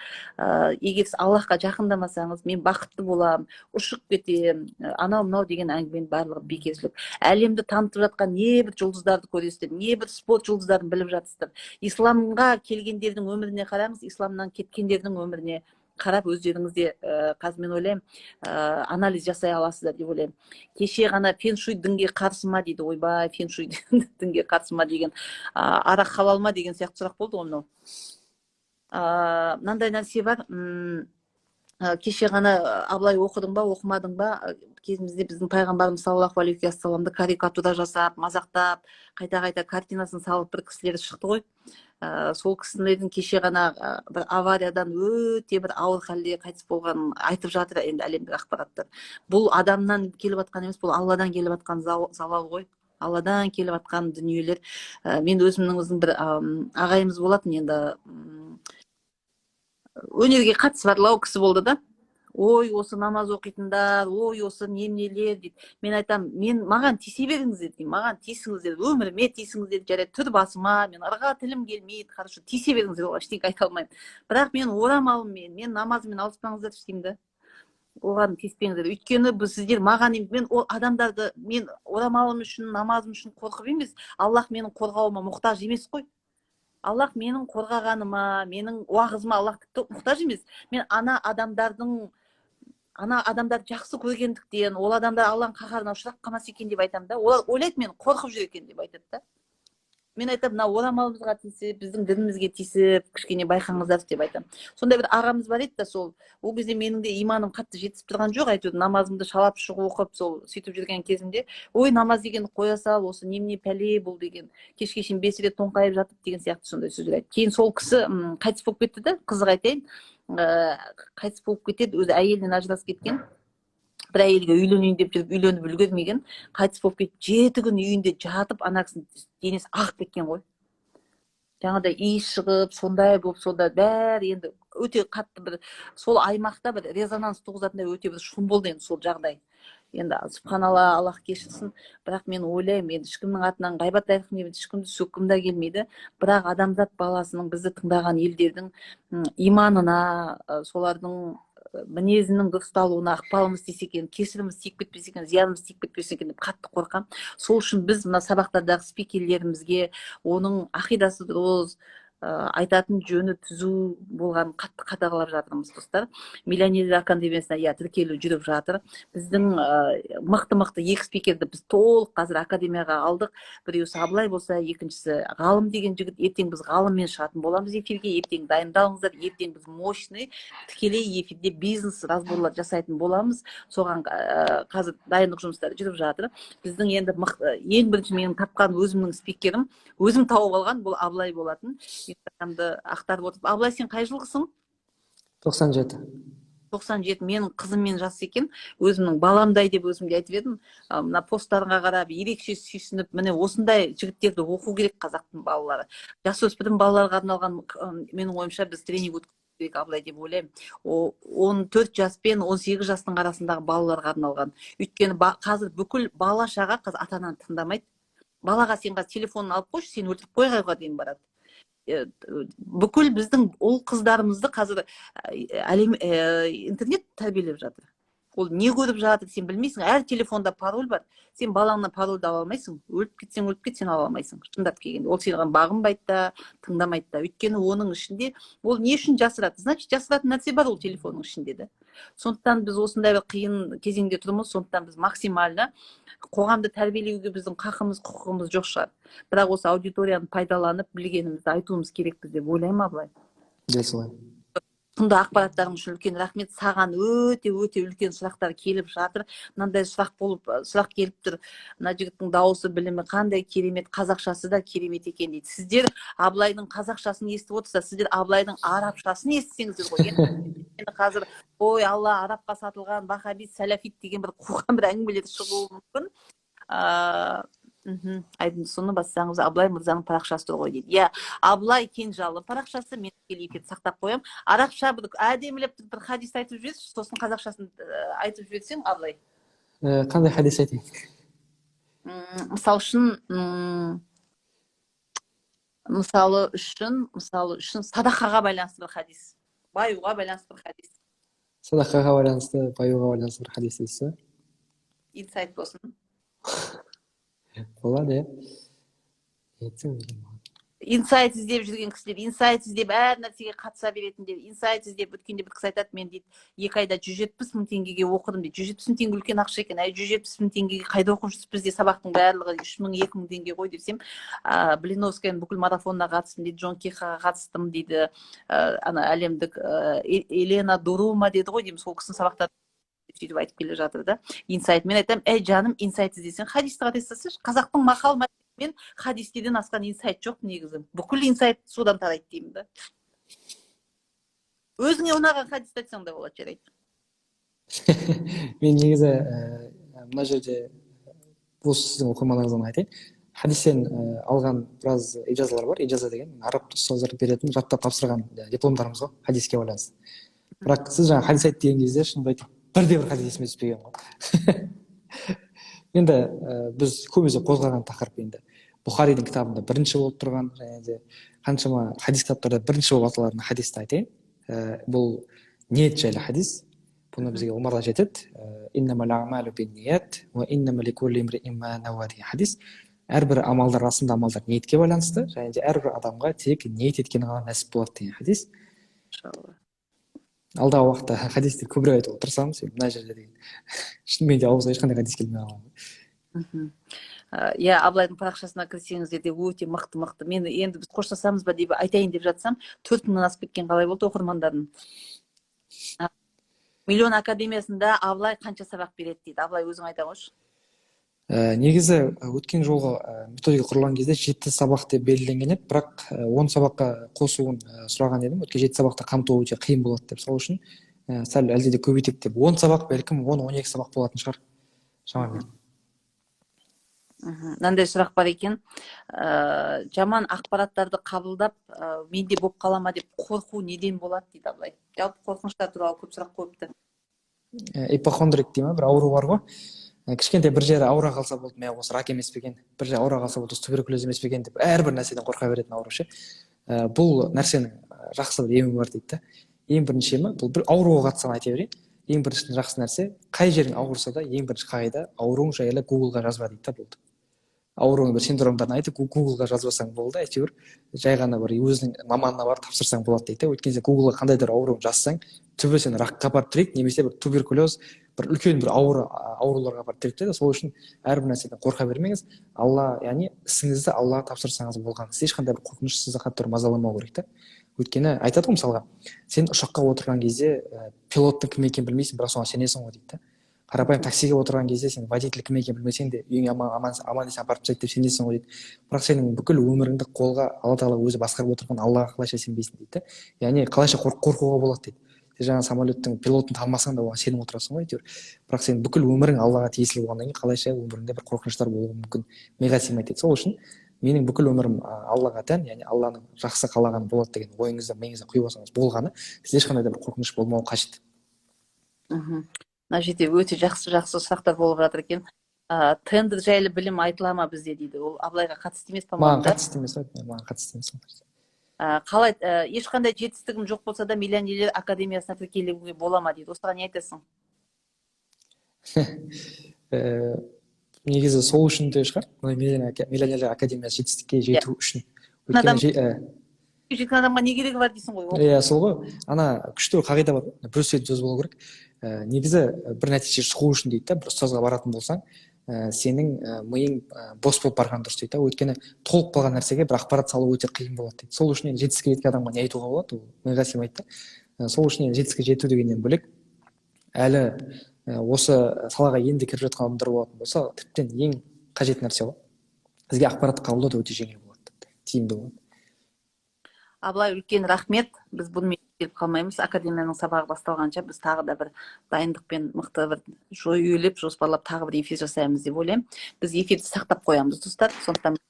Егер Аллахқа жақындамасаңыз, мен бақытты боламын, ұшып кетемін, анау-мынау деген әңгіменің барлығы бекершілік. Әлемді танытып жатқан небір жұлдыздарды көресіздер, небір спорт жұлдыздарын біліп жатсыздар. Исламға келгендердің өміріне қараңыз, исламнан кеткендердің өміріне қарап өздеріңізде қазір мен ойлаймын анализ жасай аласыздар деп ойлаймын. Кеше ғана феншуй дінге қарсы ма дейді, ойбай, феншуй дінге қарсы ма деген, арақ халал ма деген сияқты сұрақ болды ғой мынау. Мынандай нәрсе бар, кеше ғана Абылай оқыдың ба, оқымадың ба, кезімізде біздің пайғамбарымыз саллаллаху алейхи уассаламды карикатура жасап, мазақтап, қайта-қайта картинасын салып бір кісілер шықты ғой. Сол кісілердің кеше ғана бір авариядан өте бір ауыр халде қайтыс болғанын айтып жатыр енді әлемдік ақпараттар. Бұл адамнан келіп жатқан емес, бұл Алладан келіп жатқан залал ғой. Алладан келіп жатқан дүниелер. Мен өзімнің бір ағайымыз болатын, енді өнерге қатысы бар ол кісі болды да. Ой, осы намаз оқитындар, ой, осы немнелер дейді. Мен айтам, маған тиісе беріңіздер деймін, маған тиісіңіздер, өміріме тиісіңіздер, жарайды, түр басыма, мен арға тілім келмейді, хорошо, тиісе беріңіздер, оған ештеңе айта алмаймын. Бірақ мен орамалыммен, мен намазыммен алыспаңыздар деймін да. Оған тиіспеңіздер. Өйткені сіздер маған, мен ол адамдарды, мен орамалым үшін, намазым үшін қорқып емес, Аллах менің қорғауыма мұқтаж емес қой. Аллах менің қорғағаныма, менің уағызыма Аллах мұқтаж емес. Мен ана адамдарды жақсы көргендіктен, ол адамдар Алланың қаһарына ұшырап қалмас екен деп айтамын да. Олар ойлайды мен қорқып жүр екен деп айтады да. Мен айтамын, мына орамалымызға тиісіп, біздің дінімізге тиісіп, кішкене байқаңыздар деп айтамын. Сондай бір ағамыз бар еді да, ол кезде менің де иманым қатты жетісіп тұрған жоқ, әйтеуір намазымды шалап шығып оқып, сол сөйтіп жүрген кезімде, ой, намаз дегенді қоя сал, осы немене пәле бұл деген, кешке шейін 5 рет тоңқайып жатып деген сияқты сондай сөздер айтты. Кейін сол кісі қайтыс болып кетті да, қызық айтайын, қайтыс болып кетеді, өзі әйелінен ажырасып кеткен. Бір әйелге үйленейін деп жүріп үйленіп үлгермеген, қайтыс болып кетіп 7 күн үйінде жатып, ана кісінің денесі ағып кеткен ғой. Жаңағыдай иіс шығып, сондай болып, сонда бәрі енді өте қатты бір сол аймақта бір резонанс туғызатындай өте бір шум болды енді сол жағдай. Енді субханалла, Аллах кешірсін, бірақ мен ойлаймын, енді ешкімнің атынан ғайбат айтқым келмейді, ешкімді сөккім де келмейді, бірақ адамзат баласының, бізді тыңдаған елдердің иманына, солардың мінезінің дұрысталуына ықпалымыз тисе екен, кесіріміз тиіп кетпесе екен, зиянымыз тиіп кетпесе екен деп қатты қорқамын. Сол үшін біз мына сабақтардағы спикерлерімізге оның ақидасы дұрыс, айтатын жөні түзу болғанын қатты қадағалап жатырмыз достар. Миллионерлер академиясына тіркелу жүріп жатыр. Біздің мықты екі спикерді біз толық қазір академияға алдық. Біреусі Абылай болса, екіншісі Ғалым деген жігіт. Ертең біз Ғалыммен шығатын боламыз эфирге. Ертең дайындалыңыздар. Ертең біз мощный тікелей эфирде бизнес разборлар жасайтын боламыз. Соған қазір дайындық жұмыстары жүріп жатыр. Біздің енді ең бірінші менің тапқан өзімнің спикерім, өзім тауып алған, бұл Абылай болатын. Инстаграмды ақтарып отырып. Абылай, сен қай жылғысың? 97. 97. Менің қызыммен жас екен. Өзімнің баламдай деп өзімге айтып едім. Мына посттарыңа қарап ерекше сүйсініп, міне осындай жігіттерді оқу керек қазақтың балалары. Жасөспірім балаларға арналған, менің ойымша біз тренинг өткізу керек Абылай деп ойлаймын. 14 жас пен 18 жастың арасындағы балаларға арналған. Өйткені қазір бүкіл бала шаға қазір ата-ананы тыңдамайды. Балаға сен қазір телефонын алып қойшы, сен өлтіріп қойғанға дейін барады. Бүкіл біздің ұл қыздарымызды қазір интернет тәрбиелеп жатыр. Ол не көріп жатыр, сен білмейсің. Әр телефонда пароль бар. Сен балаңнан парольді ала алмайсың. Өліп кетсең, сен ала алмайсың. Шындап келгенде. Ол саған бағынбайды да, тыңдамайды да. Өйткені оның ішінде, ол не үшін жасырады? Значит, жасыратын нәрсе бар ол телефонның ішінде де. Сондықтан біз осындай бір қиын кезеңде тұрмыз. Сондықтан біз максимально қоғамды тәрбиелеуге біздің қақымыз, құқығымыз жоқ шығар. Бірақ осы аудиторияны пайдаланып, білгенімізді айтуымыз керекпіз деп ойлаймын, Абылай. Дәл солай. Сонда ақпараттарың үшін үлкен рахмет. Саған өте үлкен сұрақтар келіп жатыр. Мынандай сұрақ келіп тұр. Мына жігіттің дауысы, білімі қандай керемет, қазақшасы да керемет екен дейді. Сіздер Абылайдың қазақшасын естіп отырса, сіздер Абылайдың арабшасын естісеңіздер ғой. Енді қазір ой алла, арабқа сатылған вахабит, сәләфит деген бір қуған бір әңгімелер шығуы мүмкін. Айдың соны бассаңыз, Абылай мырзаның парақшасы тұр ғой дейді. Иә, Абылай Кенжалы парақшасы, мен тікелей эфирді сақтап қоямын. Арабша бір әдемілеп бір хадис айтып жіберші, сосын қазақшасын айтып жіберсең, Абылай. Қандай хадис айтайын? Мысалы үшін садақаға байланысты бір хадис. Баюға байланысты бір хадис. Садақаға байланысты, баюға байланысты бір хадис дейсіз? Инсайт болсын. Болады, инсайт іздеп жүрген кісілер, инсайт іздеп әр нәрсеге қатыса беретіндер, инсайт іздеп өткенде бір кісі айтады, мен дейді 2 айда 170 мың теңгеге оқыдым дейді. 170 мың теңге үлкен ақша екен. 170 мың теңгеге қайда оқып жүрсіз? Бізде сабақтың барлығы 3 мың 2 мың теңге ғой десем, Блиновскаяның бүкіл марафонына қатыстым дейді, Джон Кихаға қатыстым дейді, ана әлемдік Елена Дурума деді ғой деймін, сол кісінің сабақтары сөйтіп айтып келе жатыр да. Инсайт. Мен айтамын, жаным, инсайт іздесең, хадисті қатыстасашы. Қазақтың мақал мен хадистеден асқан инсайт жоқ негізі. Бүкіл инсайт содан тарайды деймін да. Өзіңе ұнаған хадисті айтсаң да болады, жарайды. Мен негізі мына жерде бұл сіздің оқырманыңыздан айтайын. хадистен алған біраз ижазалар бар. Ижаза деген араб ұстаздар беретін жаттап тапсырған дипломдарымыз ғой хадиске байланысты. Бірақ сіз жаңа хадис айт деген кезде шынымды айтып бірде бір хадис есіме түспеген ғой. Енді біз көбінесе қозғаған тақырып енді Бұхаридің кітабында бірінші болып тұрған және де қаншама хадис кітаптарда бірінші болып аталатын хадисті айтайын. Бұл ниет жайлы хадис. Бұны бізге омарда жетеді. Иннамал аъмалу бинният ва иннама ликулли имриин ма нава деген хадис. Әрбір амалдар расында амалдар ниетке байланысты және де әрбір адамға тек ниет еткені ғана нәсіп болады деген хадис. Алдағы уақытта хадисті көбірек айтуға тырысамыз. Мына жерде деген шынымен де ауызға ешқандай хадис келмей қалған. Иә, Абылайдың парақшасына кірсеңіздер де өте мықты. Мен енді біз қоштасамыз ба деп айтайын деп жатсам, 4000-нан асып кеткен қалай болды оқырмандардың. Миллион академиясында Абылай қанша сабақ береді дейді. Абылай өзің айта қойшы. Негізі өткен жолғы методика құрылған кезде 7 сабақ деп белгіленген еді, бірақ 10 сабаққа қосуын сұраған едім. Өткен 7 сабақты қамту өте қиын болады деп, сол үшін сәл әлде де көбейтек деп 10 сабақ, бәлкім 10-12 сабақ болатын шығар шамамен. Мынандай сұрақ бар екен. Жаман ақпараттарды қабылдап, менде болып қала ма деп қорқу неден болады дейді Абылай. Жалпы қорқыныштар туралы көп сұрақ қойыпты. Ипохондрик деймін, бір ауру бар ғой. Кішкентай бір жері ауыра қалса болды, мә осы рак емес пе екен, бір жері ауыра қалса болды, туберкулез емес пе екен деп әрбір нәрседен қорқа беретін ауру ше. Бұл нәрсенің жақсы бір емі бар дейді. Ең бірінші емі, бұл бір ауруға қатысқан айта берейін. Ең бірінші жақсы нәрсе, қай жерің ауырса да ең бірінші қағида ауруың жайлы Google-ға жазба дейді болды. Ауруың бір синдромдарын айтып Google-ға жазбасаң болды, әйтеуір жай ғана бір өзінің маманына барып тапсырсаң болады дейді. Өйткенде Google-ға қандай да ауруың жазсаң, түбі сені ракқа апарып тірейді, немесе бір туберкулез, бір үлкен бір ауруларға апарып тірейді. Сол үшін әрбір нәрседен қорқа бермеңіз. Алла, яғни ісіңізді Аллаға тапсырсаңыз болған. Сіз ешқандай бір қорқыныш сізді қатты мазаламау керек та. Өйткені айтады ғой мысалға, сен ұшаққа отырған кезде пилоттың кім екенін білмейсің, бірақ соған сенесің ғой дейді. Қарапайым таксиге отырған кезде сен водитель кім екенін білмесең де үйіңе аман есен апарып тастайды деп сенесің ғой дейді. Бірақ сенің бүкіл өміріңді қолға Алла тағала өзі басқарып отырған Аллаға қалайша сенбейсің дейді. Яғни қалайша қорқуға болады дейді. Сен жаңа самолеттің пилотын танымасаң да оған сеніп отырасың ғой әйтеуір. Бірақ сен бүкіл өмірің Аллаға тиесілі болғаннан кейін қалайша өміріңде бір қорқыныштар болуы мүмкін, миға сыймайды дейді. Сол үшін менің бүкіл өмірім Аллаға тән, яғни Алланың жақсы қалағаны болады деген ойыңызда миыңызда құйып алсаңыз болғаны, сізде ешқандай да бір қорқыныш болмауы қажет. Мына жерде өте жақсы сұрақтар болып жатыр екен. Тендер жайлы білім айтыла ма бізде дейді. Ол Абылайға қатысты емес па? Маған қатысты емес, маған қатысты емес. Қалай, ешқандай жетістігім жоқ болса да миллионерлер академиясына тіркелуге бола ма дейді. Осыған не айтасың? Негізі сол үшін де шығар. Миллионерлер академиясы жетістікке жету үшін. Жеткен адамға не керегі бар дейсің ғой? Иә, сол ғой. Ана күшті қағида бар. Брюс Уиллис сөз болу керек. Негізі бір нәтиже шығу үшін дейді, бір ұстазға баратын болсаң, сенің миың бос болып барған дұрыс дейді. Өйткені толып қалған нәрсеге бір ақпарат салу өте қиын болады дейді. Сол үшін жетістікке жеткен адамға не айтуға болады, ол миға сыймайды. Сол үшін жетістікке жету дегеннен бөлек әлі осы салаға енді кіріп жатқан адамдар болатын болса, тіптен ең қажет нәрсе ғой. Бізге ақпарат қабылдау өте жеңіл болады, тиімді болады. Абылай, үлкен рахмет. Біз бұнымен келіп қалмаймыз. Академияның сабағы басталғанша біз тағы да бір дайындықпен мықты бір жүйелеп, жоспарлап тағы бір эфир жасаймыз деп ойлаймын. Біз эфирді сақтап қоямыз, достар. Сондықтан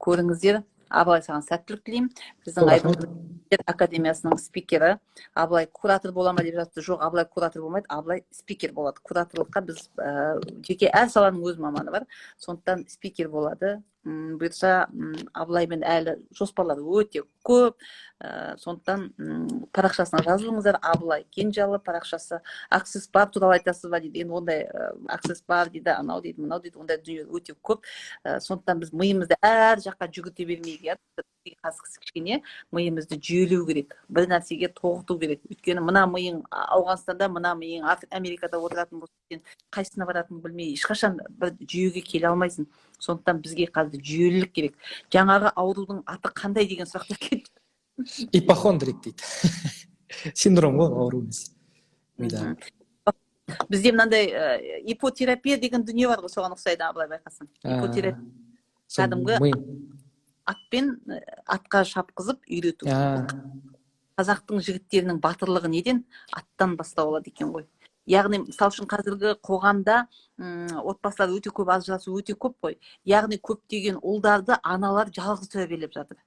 көріңіздер. Абылай, саған сәттілік тілеймін. Біздің Айдын академиясының спикері. Абылай куратор бола ма деп жатты. Жоқ, Абылай куратор болмайды, Абылай спикер болады. Кураторлыққа біз жеке әр саланың өз маманы бар. Сондықтан спикер болады. Бұйырса Абылаймен әлі жоспарлар өте көп. Сондықтан парақшасына жазылыңыздар. Абылай Кенжалы парақшасы. Access Bar туралы айтасыз ба дейді. Енді ондай Access Bar дейді, анау дейді, мынау дейді. Ондай дүние өте көп. Сондықтан біз миымызды әр жаққа жүгірте бермейік. Қазір кішкене миымызды жүйелеу керек. Бір нәрсеге тоғыту керек. Өйткені мына миың Ауғанстанда, мына миың Америкада отыратын болса, сен қайсысына баратынын білмей, ешқашан бір жүйеге келе алмайсың. Сондықтан бізге қазір жүйелілік керек. Жаңағы аурудың аты қандай деген сұрақтар келді. Ипохондрик дейді. Синдром ғой, ауру емес. Бізде мынандай ипотерапия деген дүние бар ғой, соған ұқсайды, Абылай байқасаң. Ипотерапия. Кәдімгі атпен атқа шапқызып үйрету. Қазақтың жігіттерінің батырлығы неден? Аттан бастау алады екен ғой. яғни мысалы үшін қазіргі қоғамда отбасылар өте көп ажырасу өте көп қой. Яғни көптеген ұлдарды аналар жалғыз тәрбиелеп жатыр.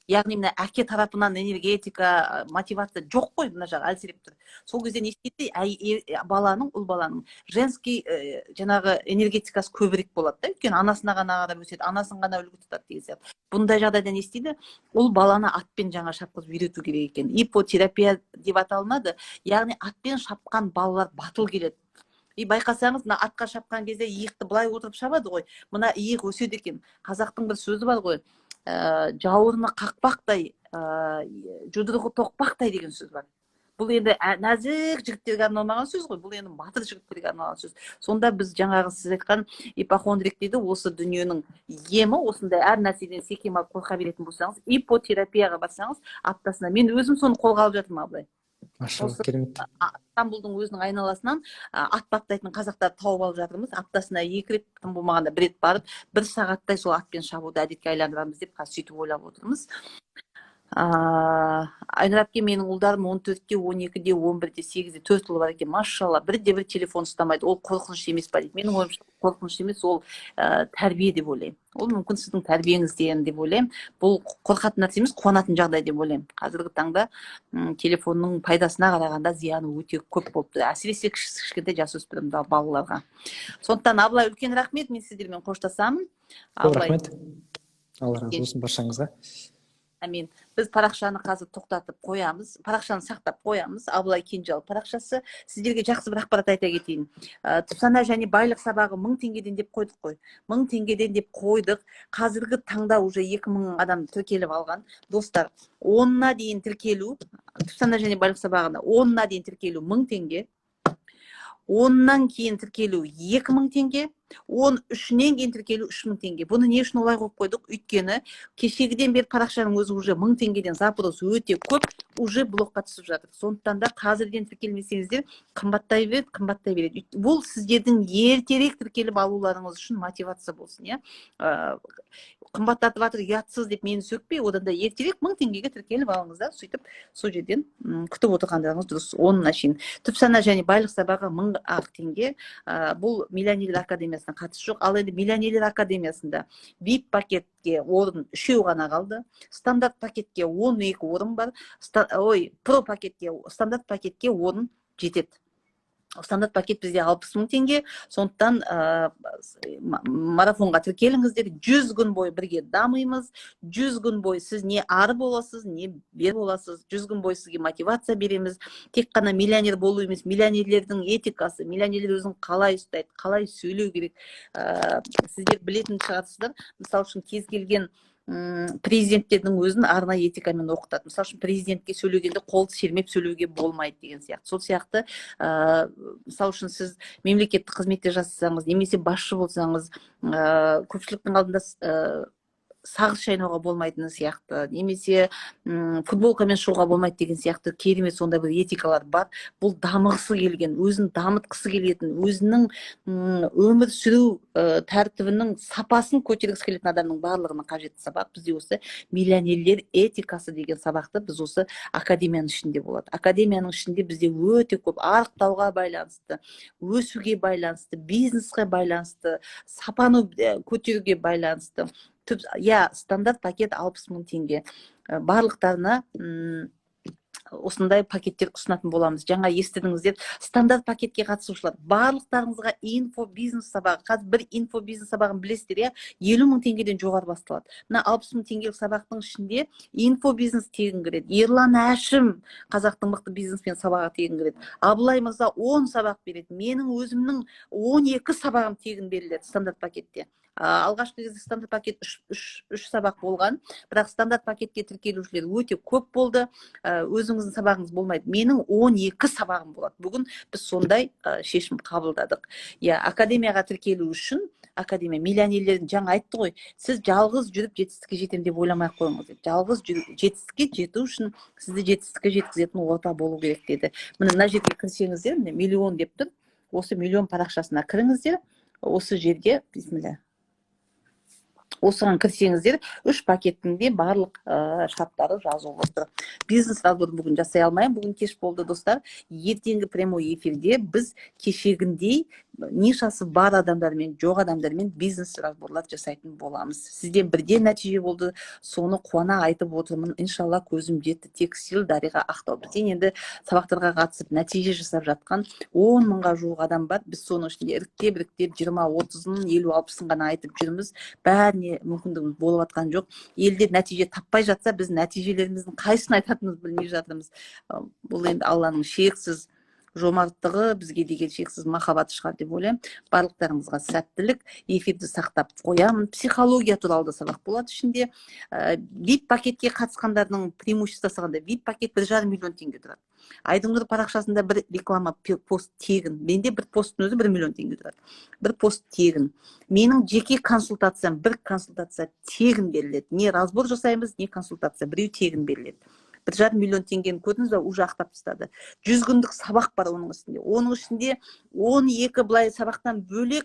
Яғни мына әке тарапынан энергетика, мотивация жоқ қой, мына жағы әлсіреп тұр. Сол кезде не істейді? Ұл баланың женский жаңағы энергетикасы көбірек болады да, өйткені анасына ғана қарап өседі, анасын ғана үлгі тұтады деген сияқты. Бұндай жағдайда не істейді? Ұл баланы атпен жаңа шапқызып үйрету керек екен. Ипотерапия деп аталынады. Яғни атпен шапқан балалар батыл келеді. Байқасаңыз, мына атқа шапқан кезде иықты былай отырып шабады ғой. Мына иық өседі екен. Қазақтың бір сөзі бар ғой. Жауырыны қақпақтай, жұдырығы тоқпақтай деген сөз бар. Бұл енді нәзік жігіттерге арналмаған сөз ғой. Бұл енді батыр жігіттерге арналған сөз. Сонда біз жаңағы сіз айтқан ипохондрик дейді, осы дүниенің емі, осындай әр нәрседен секем алып қорқа беретін болсаңыз, ипотерапияға барсаңыз, аптасына, мен өзім соны қолға алып жатырмын абылай. Машалла, керемет. Стамбулдың өзінің айналасынан ат баптайтын қазақтарды тауып алып жатырмыз. Аптасына 2 рет, тым болмағанда 1 рет барып, 1 сағаттай сол атпен шабуды әдетке айландырамыз деп қазір сөйтіп ойлап отырмыз. Айнұр әпке, менің ұлдарым 14-те, 12-де, 11-де, 8-де, 4 ұлы бар екен. Машалла, бірде-бір телефон ұстамайды. Ол қорқыныш емес па дейді. Менің ойымша қорқыныш емес, ол тәрбие деп ойлаймын. Ол мүмкін сіздің тәрбиеңізден деп ойлаймын. Бұл қорқатын нәрсе емес, қуанатын жағдай деп ойлаймын. Қазіргі таңда телефонның пайдасына қарағанда зияны өте көп болып тұр. Әсіресе кішкентай жасөспірім балаларға. Сондықтан Абылай, үлкен рахмет, мен сіздермен қоштасамын. Көп рахмет. Алла разы болсын баршаңызға. Әмин. Біз парақшаны қазір тоқтатып қоямыз. Парақшаны сақтап қоямыз. Абылай Кенжал парақшасы. Сіздерге жақсы бір ақпарат айта кетейін. Тұпсана және байлық сабағы 1000 теңгеден деп қойдық қой. 1000 теңгеден деп қойдық. Қазіргі таңда уже 2000 адам тіркеліп алған. Достар, 10-на дейін тіркелу, Тұпсана және байлық сабағына 10-на дейін тіркелу 1000 теңге. 10-нан кейін тіркелу 2000 теңге. 13-нен кейін тіркелу 3000 теңге. Бұны не үшін олай қойып қойдық? Өйткені кешегіден бері парақшаның өзі уже 1000 теңгеден запрос өте көп, уже блокқа түсіп жатыр. Сондықтан да қазірден тіркелмесеңіздер қымбаттай береді. Бұл сіздердің ертерек тіркеліп алуларыңыз үшін мотивация болсын, иә. Қымбаттатып жатыр, ұятсыз деп мені сөкпей, одан да ертерек 1000 теңгеге тіркеліп алыңыздар. Сөйтіп сол жерден күтіп отырғандарыңыз дұрыс. 10-на шейін. Тұпсана және байлық сабағы 1000 теңге. Бұл Миллионерлер академиясына қатысы жоқ. Ал енді Миллионерлер академиясында VIP пакетке орын 3 ғана қалды. Стандарт пакетке 12 орын бар. Про пакетке, стандарт пакетке орын жетеді. Стандарт пакет бізде 60 000 теңге. Сондықтан марафонға тіркеліңіздер. 100 күн бойы бірге дамимыз. 100 күн бойы сіз не ары боласыз, не бер боласыз. 100 күн бойы сізге мотивация береміз. Тек қана миллионер болу емес, миллионерлердің этикасы, миллионерлер өзін қалай ұстайды, қалай сөйлеу керек. Сіздер білетін шығарсыздар. Мысалы үшін кез келген президенттердің өзін арнайы этикамен оқытады. Мысалы үшін президентке сөйлегенде қолды сермеп сөйлеуге болмайды деген сияқты. Сол сияқты, мысалы үшін сіз мемлекеттік қызметте жасасаңыз, немесе басшы болсаңыз, көпшіліктің алдында сағыз шайнауға болмайтыны сияқты, немесе футболкамен шығуға болмайды деген сияқты керемет сондай бір этикалар бар. Бұл дамығысы келген, өзін дамытқысы келетін, өзінің өмір сүру тәртібінің сапасын көтергісі келетін адамның барлығына қажетті сабақ. Бізде осы миллионерлер этикасы деген сабақты біз осы академияның ішінде болады. Академияның ішінде бізде өте көп арықтауға байланысты, өсуге байланысты, бизнеске байланысты, сапаны көтеруге байланысты. Стандарт пакет 60 000 теңге. Барлықтарына осындай пакеттер ұсынатын боламыз. Жаңа естідіңіздер, стандарт пакетке қатысушылар. Барлықтарыңызға инфобизнес сабағы. Қазір бір инфобизнес сабағын білесіздер, 50 000 теңгеден жоғары басталады. Мына 60 000 теңгелік сабақтың ішінде инфобизнес тегін кіреді. Ерлан Әшім қазақтың мықты бизнеспен сабағы тегін кіреді. Абылай мырза 10 сабақ береді. Менің өзімнің 12 сабағым тегін беріледі стандарт пакетте. Алғашқы кезде стандарт пакет 3 сабақ болған, бірақ стандарт пакетке тіркелушілер өте көп болды. Өзіңіздің сабағыңыз болмайды. Менің 12 сабағым болады. Бүгін біз сондай шешім қабылдадық. Академияға тіркелу үшін, академия миллионерлердің жаңа айтты ғой, сіз жалғыз жүріп жетістікке жетем деп ойламай қойыңыз деп. Жалғыз жүріп жетістікке жету үшін сізді жетістікке жеткізетін орта болу керек деді. Мына жерге кірсеңіздер, миллион деп тұр. Осы миллион парақшасына кіріңіздер. Осы жерге, бисмилля, осыған кірсеңіздер 3 пакеттің де барлық шарттары жазылып отыр. Бизнес разборын бүгін жасай алмаймын, бүгін кеш болды достар. Ертеңгі прямой эфирде біз кешегіндей нишасы бар адамдармен, жоқ адамдармен бизнес разборлар жасайтын боламыз. Сізден бірден нәтиже болды, соны қуана айтып отырмын. Иншалла көзім жетті. Текстиль Дариға Ақтау. Бізден енді сабақтарға қатысып нәтиже жасап жатқан 10 мыңға жуық адам бар. Біз соның ішінде іріктеп 20-30-ын, 50-60-ын ғана айтып жүрміз. Бәріне мүмкіндігіміз болып жатқан жоқ. Елдер нәтиже таппай жатса, біз нәтижелеріміздің қайсысын айтатынымызды білмей жатырмыз. Бұл енді Алланың шексіз жомарттығы, бізге деген шексіз махаббаты шығар деп ойлаймын. Барлықтарыңызға сәттілік. Эфирді сақтап қоямын. Психология туралы да сабақ болады ішінде. VIP пакетке қатысқандардың преимуществосы қандай? VIP пакет 1,5 миллион теңге тұрады. Айдың парақшасында бір реклама пост тегін. Менде бір посттың өзі 1 миллион теңге тұрады. Бір пост тегін. Менің жеке консультациям, бір консультация тегін беріледі. Не разбор жасаймыз, не консультация. Біреу тегін беріледі. 1,5 миллион теңгені көрдіңіз бе, уже ақтап тастады. 100 күндік сабақ бар оның ішінде. Оның ішінде 12 былай сабақтан бөлек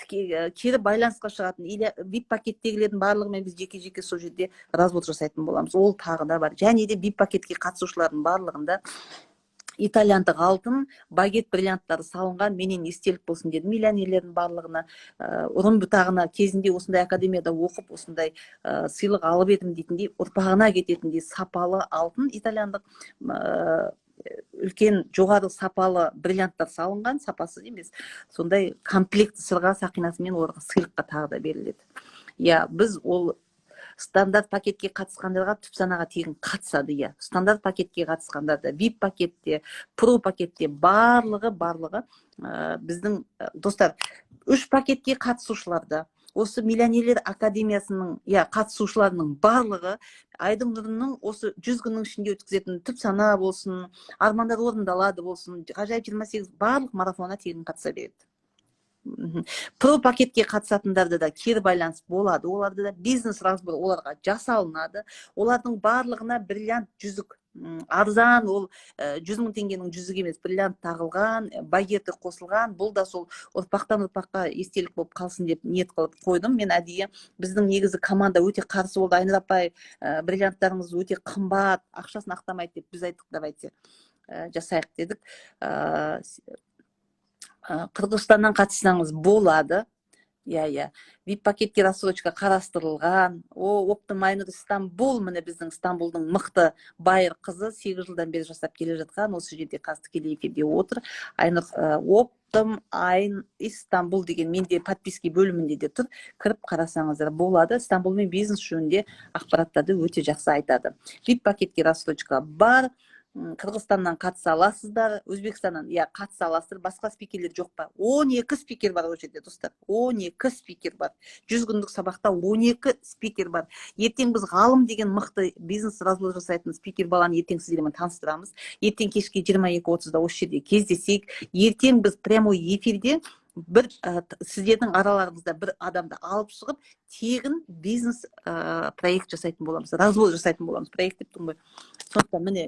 кері байланысқа шығатын. VIP пакеттегілердің барлығымен біз жеке-жеке сол жерде разбор жасайтын боламыз. Ол тағы да бар. Және де VIP пакетке қатысушылардың барлығында итальяндық алтын, багет бриллианттары салынған, менен естелік болсын дедім миллионерлердің барлығына. Ұрын бұтағына кезінде осындай академияда оқып, осындай сыйлық алып едім дейтіндей, ұрпағына кететіндей сапалы алтын, итальяндық үлкен жоғары сапалы бриллианттар салынған, сапасыз емес. Сондай комплект сырға сақинасымен оларға сыйлыққа тағы да беріледі. Біз ол стандарт пакетке қатысқандарға түп санаға тегін қатысады. Стандарт пакетке қатысқандарда, VIP пакетте, Pro пакетте барлығы біздің достар, 3 пакетке қатысушыларда осы миллионерлер академиясының қатысушыларының барлығы Айдың нұрының осы 100 күннің ішінде өткізетін түп сана болсын, армандар орындалады болсын, ғажайып 28 барлық марафона тегін қатыса береді. Pro пакетке қатысатындарды да кері байланыс болады. Оларды да бизнес разбор оларға жасалынады. Олардың барлығына бриллиант жүзік, арзан, ол 100 мың теңгенің жүзігі емес, бриллиант тағылған, багеті қосылған. Бұл да сол ұрпақтан ұрпаққа естелік болып қалсын деп ниет қылып қойдым. Мен әдейі біздің негізі команда өте қарсы болды. Айнұр апай, бриллианттарыңыз өте қымбат, ақшасын ақтамайды деп біз айттық, давайте жасайық дедік. Қырғызстаннан қатыссаңыз болады. VIP пакетке рассрочка қарастырылған. Оптым Айнұр Стамбул, міне біздің Стамбулдың мықты байыр қызы 8 жылдан бері жасап келе жатқан, осы жерде қазір тікелей эфирде отыр. Айнұр Оптым Айн Стамбул деген менде подписки бөлімінде де тұр. Кіріп қарасаңыздар болады. Стамбулмен бизнес жөнінде ақпараттарды өте жақсы айтады. VIP пакетке рассрочка бар. Қырғызстаннан қатыса аласыздар, Өзбекстаннан қатыса аласыздар, басқа спикерлер жоқ па? 12 спикер бар ол жерде, достар. 12 спикер бар. 100 күндік сабақта 12 спикер бар. Ертең біз ғалым деген мықты бизнес разбор жасайтын спикер баланы ертең сіздермен таныстырамыз. Ертең кешке 22:30-да осы жерде кездесейік. Ертең біз прямой эфирде сіздердің араларыңызда бір адамды алып шығып, тегін бизнес проект жасайтын боламыз, разбор жасайтын боламыз. Проект деп тұрмын ғой. Сондықтан міне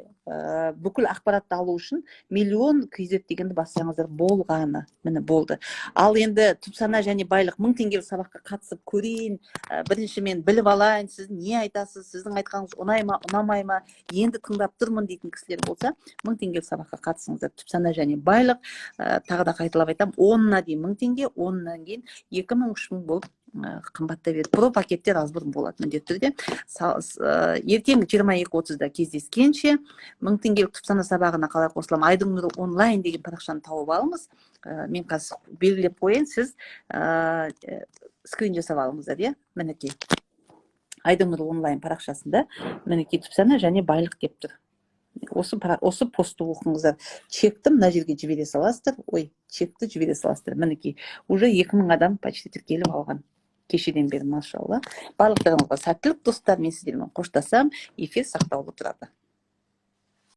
бүкіл ақпаратты алу үшін миллион KZ дегенді бассаңыздар болғаны, міне болды. Ал енді түпсана және байлық 1000 теңгелік сабаққа қатысып көрейін, бірінші мен біліп алайын, сіз не айтасыз, сіздің айтқаныңыз ұнай ма, ұнамай ма, енді тыңдап тұрмын дейтін кісілер болса, 1000 теңгелік сабаққа қатысыңыздар. Түпсана және байлық, тағы да қайталап айтамын, 10-на дейін 1000 теңге, 10-нан кейін 2000-3000 болып қымбаттай береді. Про пакетте разбор болады міндетті түрде. Ертең 22:30-да кездескенше 1000 теңгелік түпсана сабағына қалай қосыламын? Айдың нұры онлайн деген парақшаны тауып алыңыз. Мен қазір белгілеп қойын, сіз скрин жасап алыңыздар, мінекей. Айдың нұры онлайн парақшасында мінекей түпсана және байлық деп тұр. Осы постты оқыңыздар. Чекті мына жерге жібере саласыздар. Чекті жібере саласыздар. Мінекей, уже 2000 адам почти тіркеліп алған. Кешеден бері, машалла. Барлықтарыңызға сәттілік, достар. Мен сіздермен қоштасам, эфир сақтаулы тұрады.